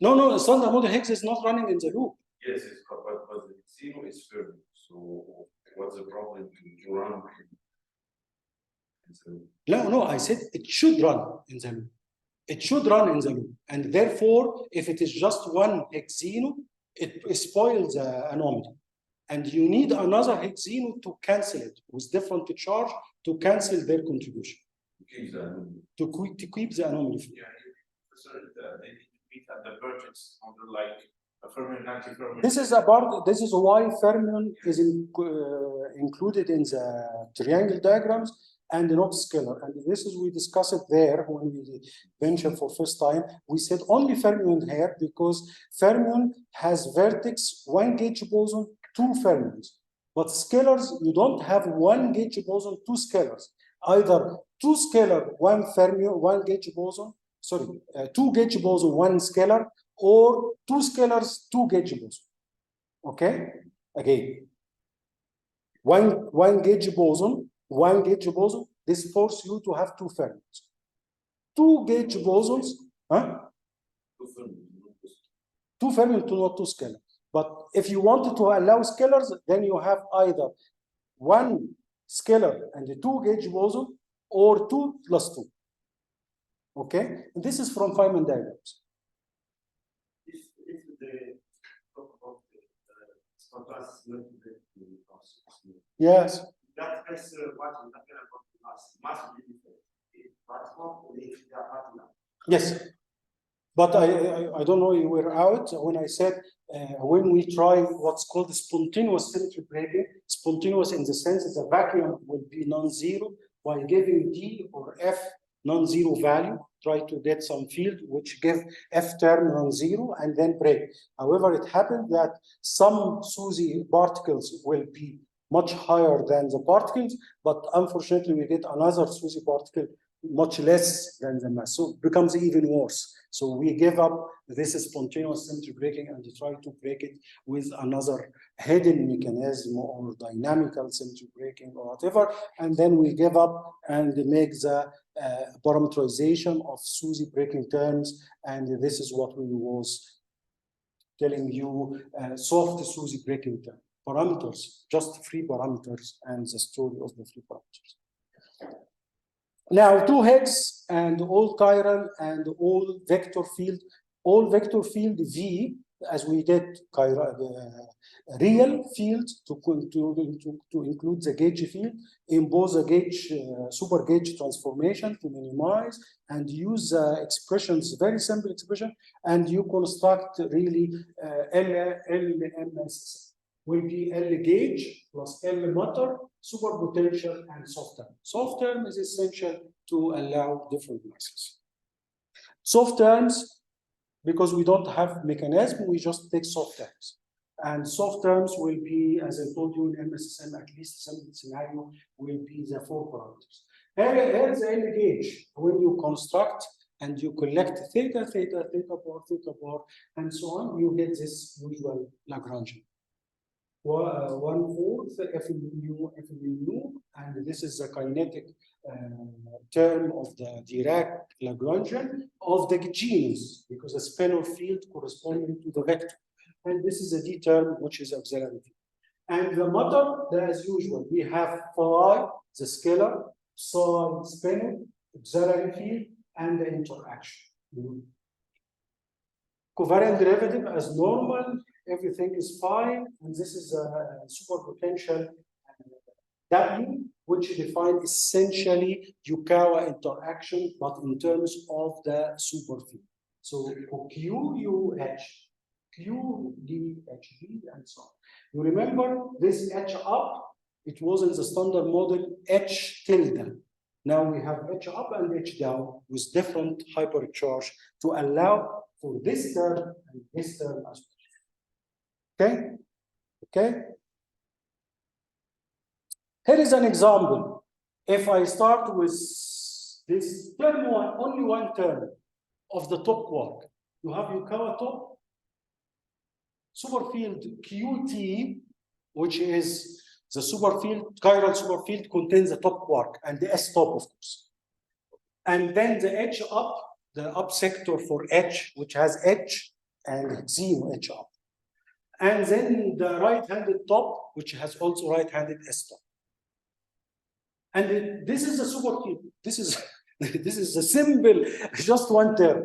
No, the standard model hex is not running in the loop. Yes, but the zero is fermion. So what's the problem to run? No, I said it should run in the loop. It should run in the loop. And therefore, if it is just one hexeno, it spoils the anomaly. And you need another hexeno to cancel it with different charge to cancel their contribution. To keep the anomaly. Yeah, they need to meet at the vertex under like a fermion anti-fermion. This is why fermion is included in the triangle diagrams and not scalar. And this is we discussed it there when we mentioned for first time. We said only fermion here because fermion has vertex, one gauge boson, two fermions. But scalars, you don't have one gauge boson, two scalars. Either two scalar, one fermion, one gauge boson, two gauge boson, one scalar, or two scalars, two gauge boson. Okay? Again, one gauge boson, one gauge boson, this forces you to have two fermions. Two gauge bosons, two fermions to not two scalars. But if you wanted to allow scalars, then you have either one scalar and the two gauge boson, or 2 plus 2. Okay? And this is from Feynman diagrams. If the talk about Yes. that is what we talking about mass will be different. But not if they are partner. Yes. But I don't know, you were out when I said when we try what's called spontaneous symmetry breaking, spontaneous in the sense that the vacuum will be non-zero by giving D or F non-zero value, try to get some field which give F term non-zero and then break. However, it happened that some SUSY particles will be much higher than the particles, but unfortunately we get another SUSY particle much less than the mass, so it becomes even worse. So we give up this spontaneous symmetry breaking and try to break it with another hidden mechanism or dynamical symmetry breaking or whatever. And then we give up and make the parameterization of SUSY breaking terms. And this is what we was telling you, soft SUSY breaking term. Parameters, just free parameters and the story of the free parameters. Now, two heads and all chiral and all vector field V, as we did real field to include the gauge field, impose a gauge, super gauge transformation to minimize and use expressions, very simple expression, and you construct really LMS. Will be L gauge plus L motor, super potential, and soft term. Soft term is essential to allow different masses. Soft terms, because we don't have mechanism, we just take soft terms. And soft terms will be, as I told you in MSSM, at least some scenario will be the 4 parameters. Here's the L gauge. When you construct and you collect theta, theta, theta bar, and so on, you get this usual Lagrangian. 1/4 FMU, and this is the kinetic term of the Dirac Lagrangian of the genus, because the spinor field corresponding to the vector. And this is a D term, which is auxiliary field. And the motor, as usual, we have phi, the scalar, psi, spinor, auxiliary field, and the interaction. Covariant derivative as normal, everything is fine, and this is a superpotential W, which defines essentially Yukawa interaction, but in terms of the superfield. So QUH, QDHB, and so on. You remember this H up, it was in the standard model H tilde. Now we have H up and H down with different hypercharge to allow for this term and this term as well. Okay? Okay? Here is an example. If I start with this term one, only one term of the top quark, you have Yukawa top, superfield QT, which is the superfield, chiral superfield contains the top quark and the S top, of course. And then the H up, the up sector for H, which has H and zero H up. And then the right-handed top, which has also right-handed S top. And this is the superfield. This is a symbol, just one term.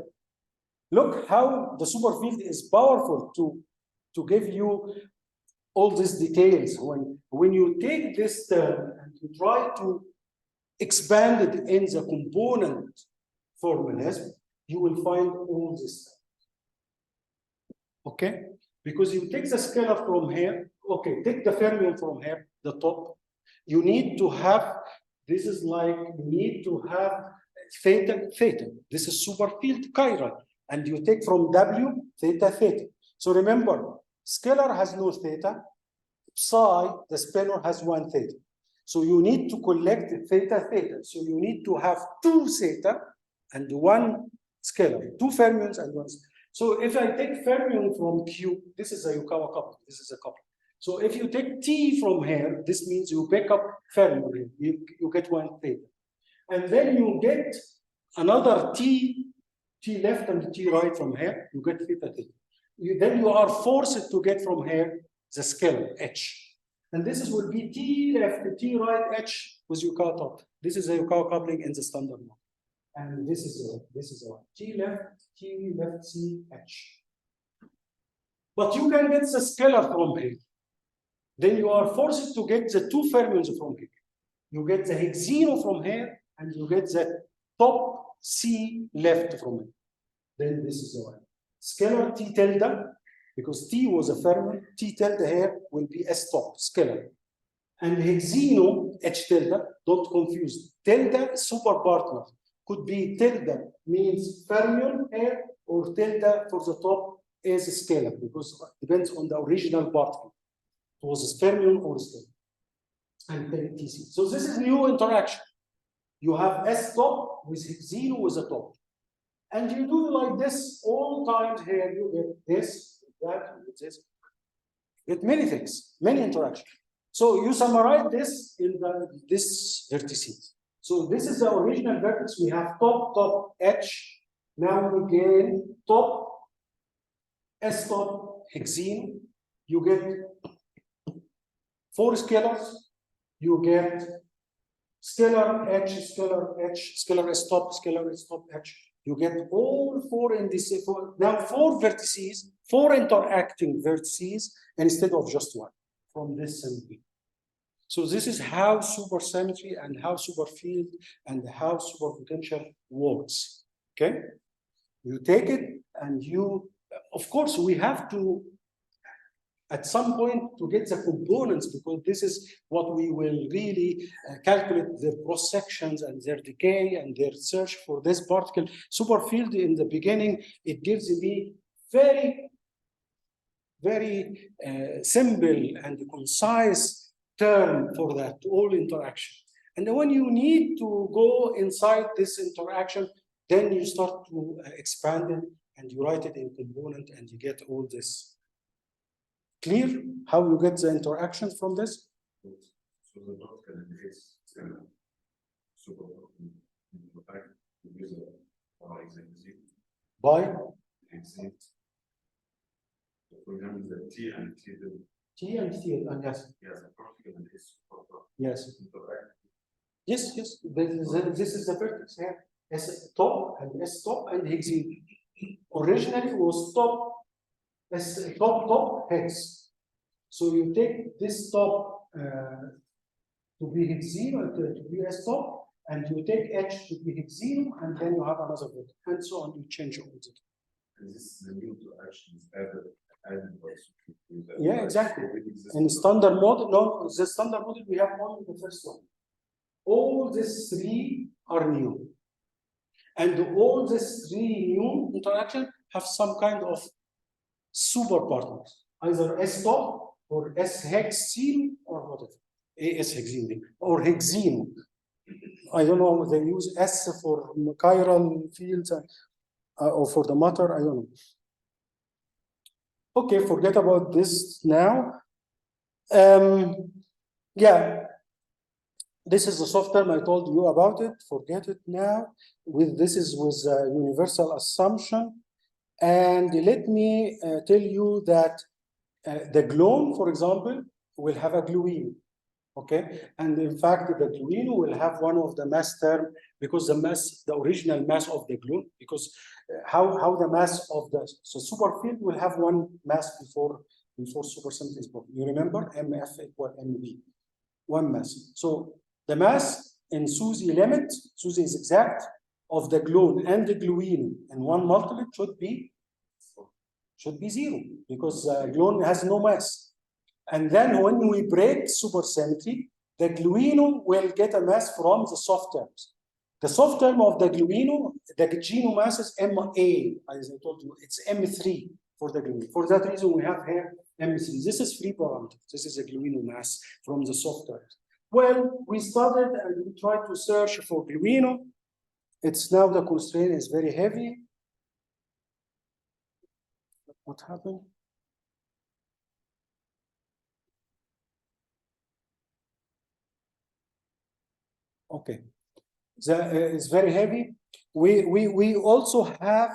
Look how the superfield is powerful to give you all these details. When you take this term and you try to expand it in the component formalism, you will find all this stuff. Okay? Because you take the scalar from here, okay, take the fermion from here, the top. You need to have, this is like, you need to have theta, theta. This is superfield chiral. And you take from W, theta, theta. So remember, scalar has no theta. Psi, the spinor, has one theta. So you need to collect theta, theta. So you need to have two theta and one scalar, two fermions and one scalar. So if I take fermion from Q, this is a Yukawa couple, this is a couple. So if you take T from here, this means you pick up fermion, you get one theta. And then you get another T left and T right from here, you get theta, theta. Then you are forced to get from here the scalar, H. And this will be T left, T right, H with Yukawa top. This is a Yukawa coupling in the standard model. And this is a T left, C, H. But you can get the scalar from here. Then you are forced to get the two fermions from here. You get the hexeno from here, and you get the top C left from it. Then this is the one. Scalar T tilde, because T was a fermion, T tilde here will be S top, scalar. And hexeno, H tilde, don't confuse. Tilde, super partner. Could be tilde means fermion here, or tilde for the top is a scalar, because it depends on the original particle. It was a fermion or a scalar. And then TC. So this is new interaction. You have S top with hexeno with a top. And you do like this all times here, you get this, that, you get this. You get many things, many interactions. So you summarize this in this vertices. So this is the original vertex. We have top, H. Now we gain top, S top, hexene. You get 4 scalars. You get scalar H, scalar S top, H. You get all 4 in this. Now 4 vertices, 4 interacting vertices instead of just 1 from this symmetry. So this is how supersymmetry and how superfield and how superpotential works. Okay, you take it and you, of course, we have to at some point to get the components, because this is what we will really calculate their cross sections and their decay and their search for this particle. Superfield in the beginning, it gives me very simple and concise term for that all interaction. And then when you need to go inside this interaction, then you start to expand it and you write it in component and you get all this. Clear how you get the interactions from this? So the particle indicates super By? For example, the T and T. T and T, and yes. Yes, a particle is yes. Yes, yes. This is the vertex here. S top and S top and hexene. Originally it was top, S top, hex. So you take this top to be hexene or to be S top, and you take H to be hexene, and then you have another vertex, and so on. You change all the time. And this is the new interactions added yeah, exactly. In standard model, no, the standard model we have only the first one. All these 3 are new. And all these 3 new interactions have some kind of super partners, either S top or S hexene or whatever. S hexene or hexene. I don't know, they use S for chiral fields or for the matter, I don't know. Okay, forget about this now. Yeah, this is the soft term I told you about it. Forget it now. This is with universal assumption. And let me tell you that the gluon, for example, will have a gluine. Okay, and in fact, the gluine will have one of the mass term, because the original mass of the gluon, because how the mass of the superfield will have one mass before supersymmetry is broken. You remember MF equal MB, one mass. So the mass in SUSY limit, SUSY is exact, of the gluon and the gluine in one multiplet should be 0, because gluon has no mass. And then when we break supersymmetry, the gluino will get a mass from the soft terms. The soft term of the gluino, the geno mass is MA, as I told you, it's M3 for the gluino. For that reason, we have here M3. This is free parameter. This is a gluino mass from the soft terms. Well, we started and we tried to search for gluino. It's now the constraint is very heavy. What happened? Okay, it's very heavy. We also have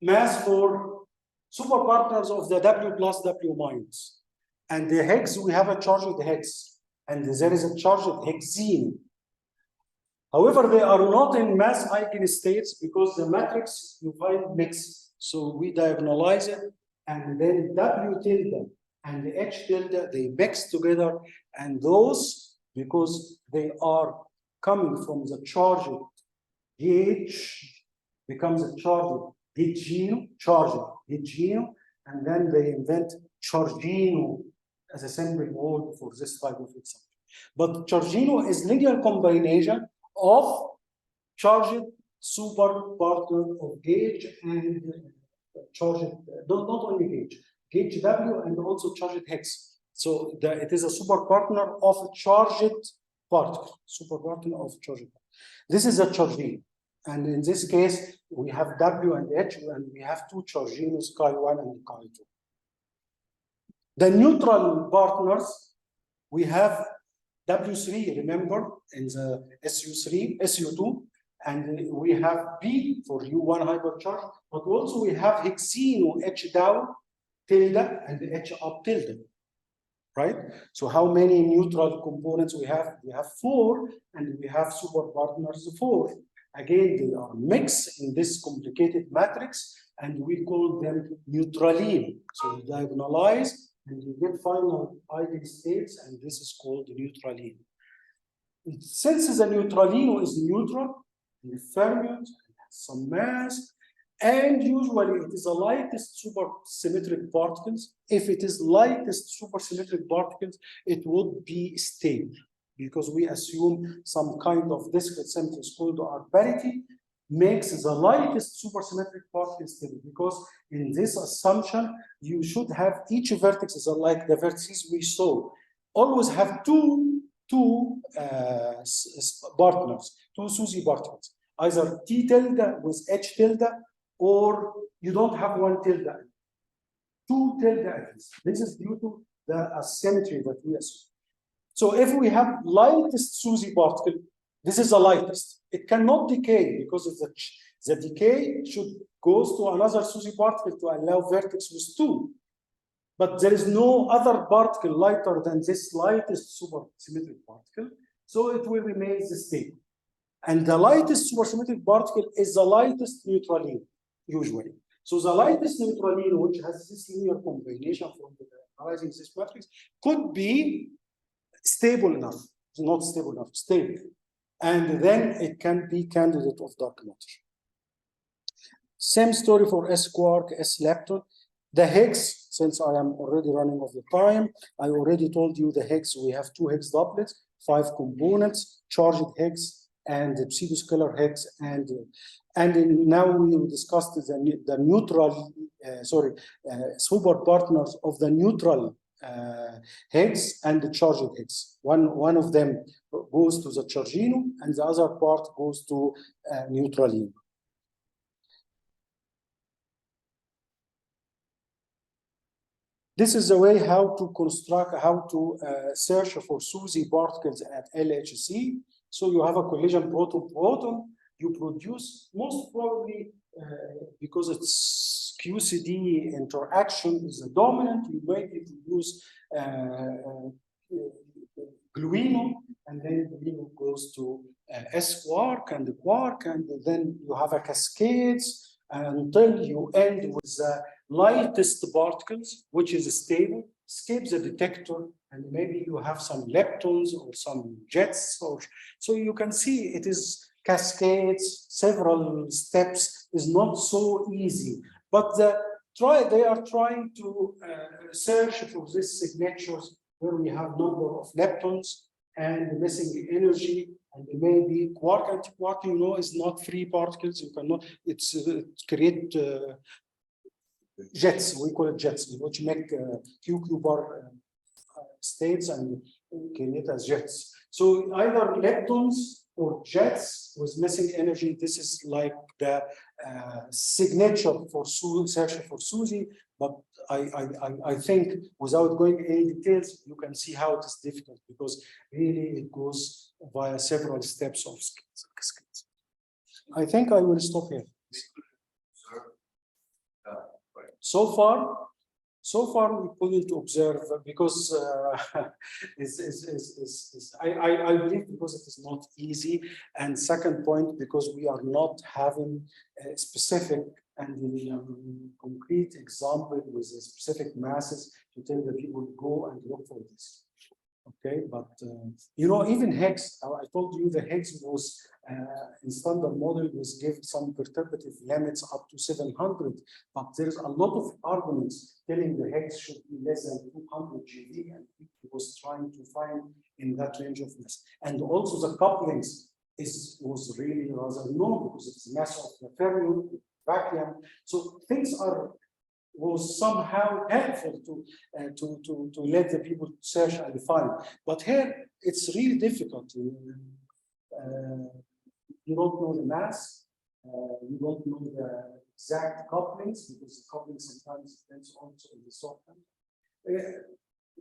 mass for superpartners of the W plus W minus, and the hex we have a charged hex, and there is a charged hexene. However, they are not in mass eigenstates because the matrix you find mixed. So we diagonalize it, and then W tilde and the H tilde, they mix together, and those, because they are coming from the charged gauge, becomes a charged gauge, and then they invent chargino as a simple word for this type of example. But chargino is linear combination of charged superpartner of gauge and charged, not only gauge W and also charged hex. So it is a superpartner of charged particle, superpartner of charged. This is a chargino. And in this case, we have W and H, and we have two charginos, chi1 and chi2. The neutral partners, we have W3, remember, in the SU2, and we have B for U1 hypercharge, but also we have hexeno H down tilde and H up tilde, right? So how many neutral components we have? We have 4, and we have super partners 4. Again, they are mixed in this complicated matrix, and we call them neutraline. So you diagonalize, and you get final eigenstates, and this is called the neutraline. Since the neutralino is neutral, and fermions, and has some mass, and usually it is the lightest supersymmetric particles. If it is lightest supersymmetric particles, it would be stable, because we assume some kind of discrete symmetry called R parity makes the lightest supersymmetric particle stable, because in this assumption, you should have each vertex is like the vertices we saw, always have two partners, two SUSY particles, either T tilde with H tilde, or you don't have one tilde, 2 tilde at least. This is due to the asymmetry that we assume. So if we have lightest SUSY particle, this is the lightest. It cannot decay, because of the decay should goes to another SUSY particle to allow vertex with 2. But there is no other particle lighter than this lightest supersymmetric particle, so it will remain stable. And the lightest supersymmetric particle is the lightest neutraline, usually. So the lightest neutraline, which has this linear combination from analyzing this matrix, could be stable enough, not stable enough, stable. And then it can be candidate of dark matter. Same story for S quark, S lepton. The Higgs, since I am already running out of time, I already told you the Higgs, we have 2 Higgs doublets, 5 components, charged Higgs and the pseudoscalar Higgs, and now we discussed the neutral, super partners of the neutral Higgs and the charged Higgs. One of them goes to the chargino, and the other part goes to neutralino. This is the way how to construct, how to search for SUSY particles at LHC. So you have a collision proton-proton, you produce most probably, because it's QCD interaction is the dominant, you maybe produce gluino, and then gluino goes to S quark and the quark, and then you have a cascades until you end with the lightest particles, which is stable, escapes the detector, and maybe you have some leptons or some jets, or so you can see it is cascades, several steps, is not so easy. But they are trying to search for these signatures where we have number of leptons and missing energy, and maybe quark anti-quark, you know, is not free particles. You cannot. It's create jets. We call it jets, which make QQ bar states and create as jets. So either leptons or jets with missing energy. This is like the signature for searching for SUSY. But I think without going into details, you can see how it is difficult, because really it goes via several steps of cascades. I think I will stop here. So far we couldn't observe, because I believe because it is not easy, and second point, because we are not having a specific and concrete example with specific masses to tell the people go and look for this. Okay, but you know, even Higgs, I told you the Higgs was in standard model was given some perturbative limits up to 700, but there's a lot of arguments telling the Higgs should be less than 200 GeV, and he was trying to find in that range of mass. And also the couplings was really rather low, because it's mass of the fermion vacuum. So things was somehow helpful to let the people search and find. But here it's really difficult. You don't know the mass. You don't know the exact couplings because the coupling sometimes depends also on the software.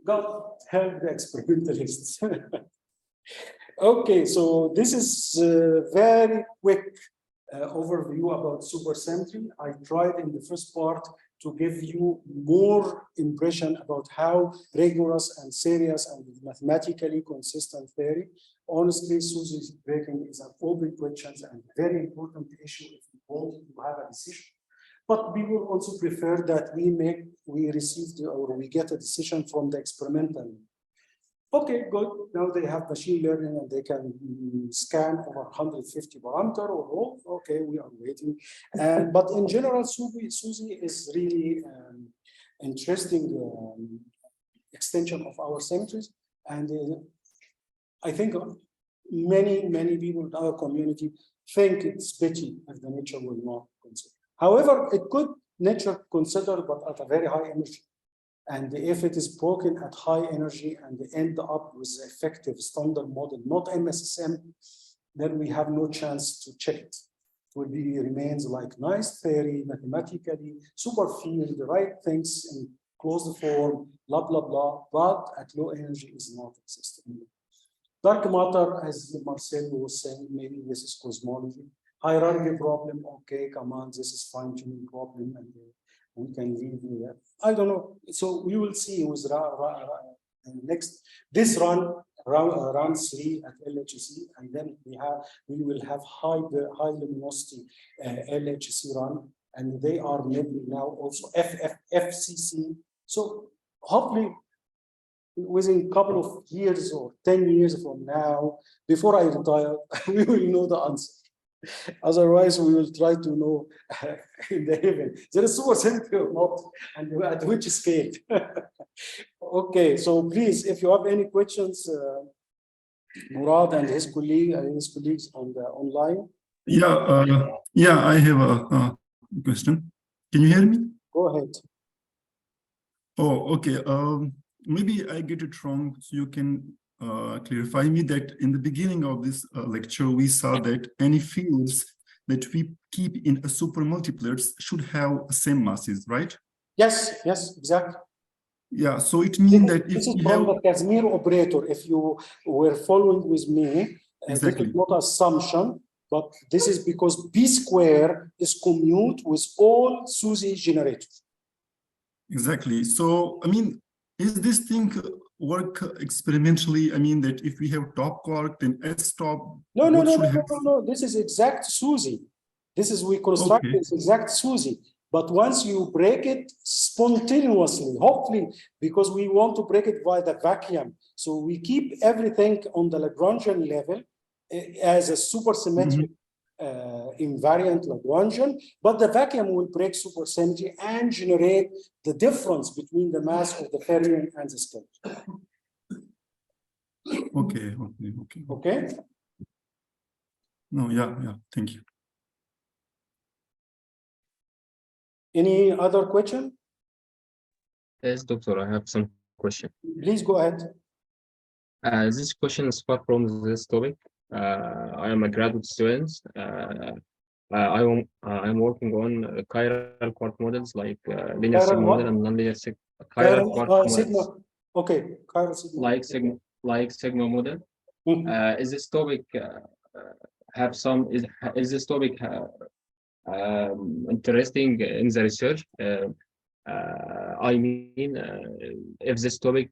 God help the experimentalists. Okay, so this is a very quick overview about supersymmetry. I tried in the first part to give you more impression about how rigorous and serious and mathematically consistent theory. Honestly, SUSY breaking is an open question and very important issue if we want to have a decision. But people also prefer that we receive or we get a decision from the experimental. Okay, good. Now they have machine learning and they can scan over 150 parameter or all. Okay, we are waiting. But in general, SUSY is really interesting extension of our symmetries. And I think many people in our community think it's pity if the nature will not consider. However, it could nature consider, but at a very high energy. And if it is broken at high energy and end up with effective standard model, not MSSM, then we have no chance to check it. It will be remains like nice theory, mathematically, super field, the right things in closed form, blah, blah, blah, but at low energy is not existing. Dark matter, as Marcel was saying, maybe this is cosmology. Hierarchy problem, okay, come on, this is fine-tuning problem, and we can leave here. I don't know. So we will see with next this round 3 at LHC, and then we will have high luminosity LHC run, and they are maybe now also FCC. So hopefully within a couple of years or 10 years from now, before I retire, we will know the answer. Otherwise, we will try to know in the heaven. There is supersymmetry or not, and at which scale. Okay, so please, if you have any questions, Murad and his colleagues on the online. Yeah, I have a question. Can you hear me? Go ahead. Oh, okay. Maybe I get it wrong, so you can clarify me that in the beginning of this lecture, we saw that any fields that we keep in a supermultiplets should have same masses, right? Yes, exactly. Yeah, so it means that if this is we from have the Casimir operator, if you were following with me, exactly. This is not assumption, but this is because B square is commute with all SUSY generators. Exactly. So, I mean, is this thing work experimentally? I mean, that if we have top quark, then S top. No. This is exact SUSY. This is we construct this exact SUSY. But once you break it spontaneously, hopefully, because we want to break it by the vacuum. So we keep everything on the Lagrangian level as a supersymmetric invariant Lagrangian, but the vacuum will break supersymmetry and generate the difference between the mass of the fermion and the scalar. Okay. No, yeah, thank you. Any other question? Yes, doctor, I have some question. Please go ahead. This question is far from this topic. I am a graduate student. I am working on chiral quark models like linear sigma model and non-linear chiral quark models. Okay, chiral sigma. Like sigma model. Is this topic is this topic interesting in the research? I mean, if this topic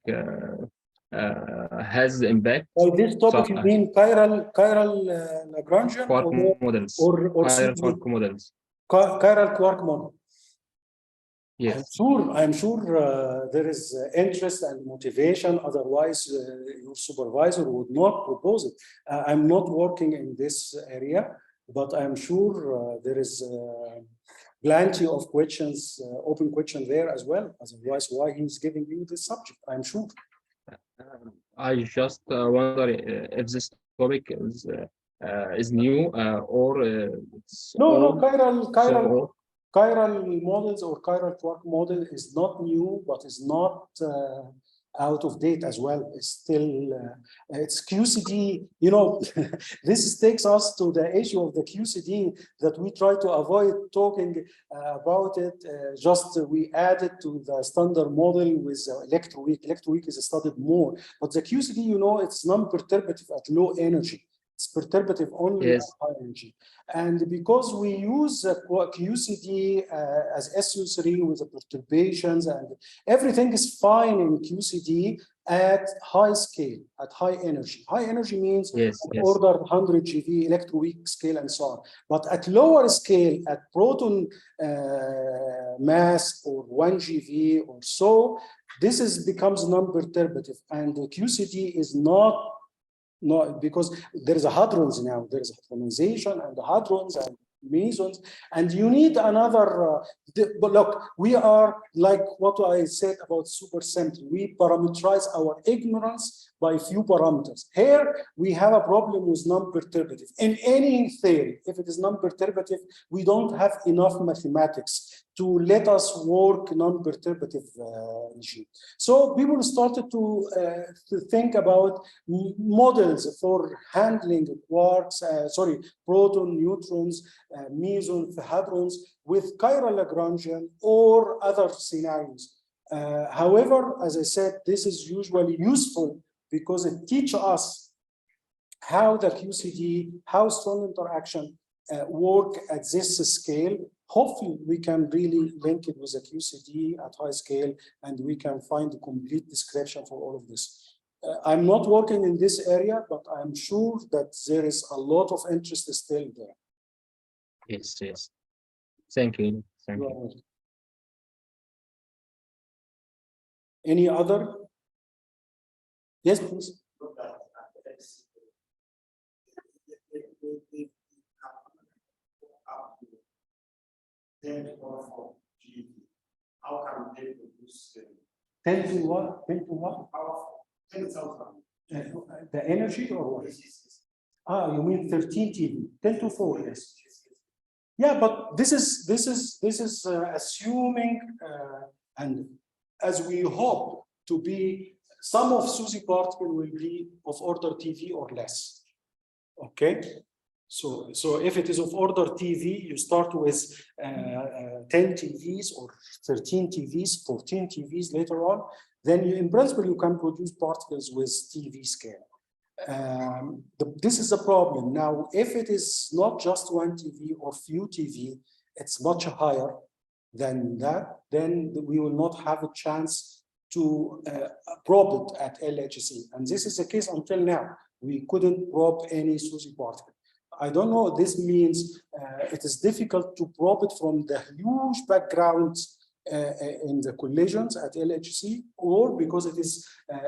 has impact. By this topic, you mean chiral Lagrangian quark models or chiral quark models? Chiral quark model. Yes. I'm sure there is interest and motivation. Otherwise, your supervisor would not propose it. I'm not working in this area, but I'm sure there is plenty of questions, open questions there as well. Otherwise, why he's giving you this subject? I'm sure. I just wonder if this topic is new or it's no, old. Chiral models or chiral quark model is not new, but is not out of date as well. It's still, it's QCD, you know, this takes us to the issue of the QCD that we try to avoid talking about it. Just we added to the standard model with electroweak. Electroweak is studied more, but the QCD, you know, it's non-perturbative at low energy. It's perturbative only at high energy. And because we use QCD as SU3 with the perturbations and everything is fine in QCD at high scale, at high energy. High energy means order 100 GeV, electroweak scale, and so on. But at lower scale, at proton mass or 1 GeV or so, this becomes non-perturbative. And the QCD is not because there is a hadrons now, there is hadronization and the hadrons and mesons, and you need another. But look, we are like what I said about supersymmetry. We parameterize our ignorance by few parameters. Here we have a problem with non-perturbative. In any theory, if it is non-perturbative, we don't have enough mathematics to let us work non-perturbative regime. So people started to think about models for handling quarks, proton, neutrons, meson, hadrons with chiral Lagrangian or other scenarios. However, as I said, this is usually useful because it teaches us how the QCD, how strong interaction work at this scale. Hopefully, we can really link it with a QCD at high scale, and we can find a complete description for all of this. I'm not working in this area, but I'm sure that there is a lot of interest still there. Yes, yes. Thank you. Thank you. Any other? Yes, please. How can they produce 10 to what? 10 to what? 10,000. The energy or what? Ah, you mean 13 TeV? 10 to 4, yes. Yeah, but this is assuming, and as we hope to be, some of SUSY particle will be of order TeV or less. Okay. So if it is of order TeV, you start with 10 TeVs or 13 TeVs, 14 TeVs later on. Then in principle, you can produce particles with TeV scale. This is the problem. Now, if it is not just 1 TeV or few TeV, it's much higher than that, then we will not have a chance to probe it at LHC. And this is the case until now. We couldn't probe any SUSY particle. I don't know, this means it is difficult to probe it from the huge backgrounds in the collisions at LHC, or because it is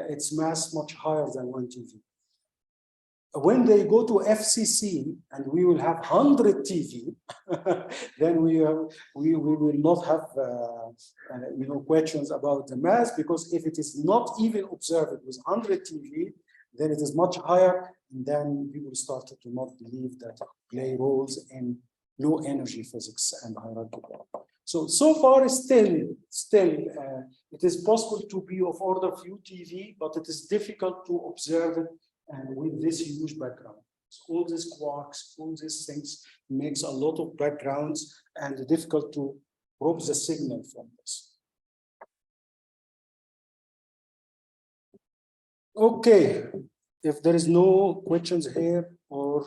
its mass much higher than 1 TeV. When they go to FCC and we will have 100 TeV, then we will not have questions about the mass, because if it is not even observed with 100 TeV, then it is much higher, and then people started to not believe that it play roles in low energy physics and hierarchical. So far, still, it is possible to be of order few TeV, but it is difficult to observe it with this huge background. So all these quarks, all these things makes a lot of backgrounds and difficult to probe the signal from this. Okay, if there is no questions here or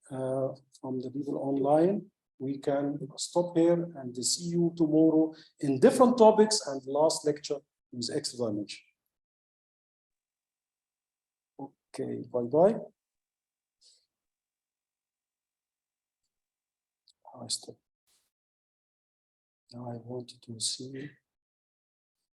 from the people online, we can stop here and see you tomorrow in different topics and last lecture with X dimension. Okay, bye-bye. I stop. Now I wanted to see.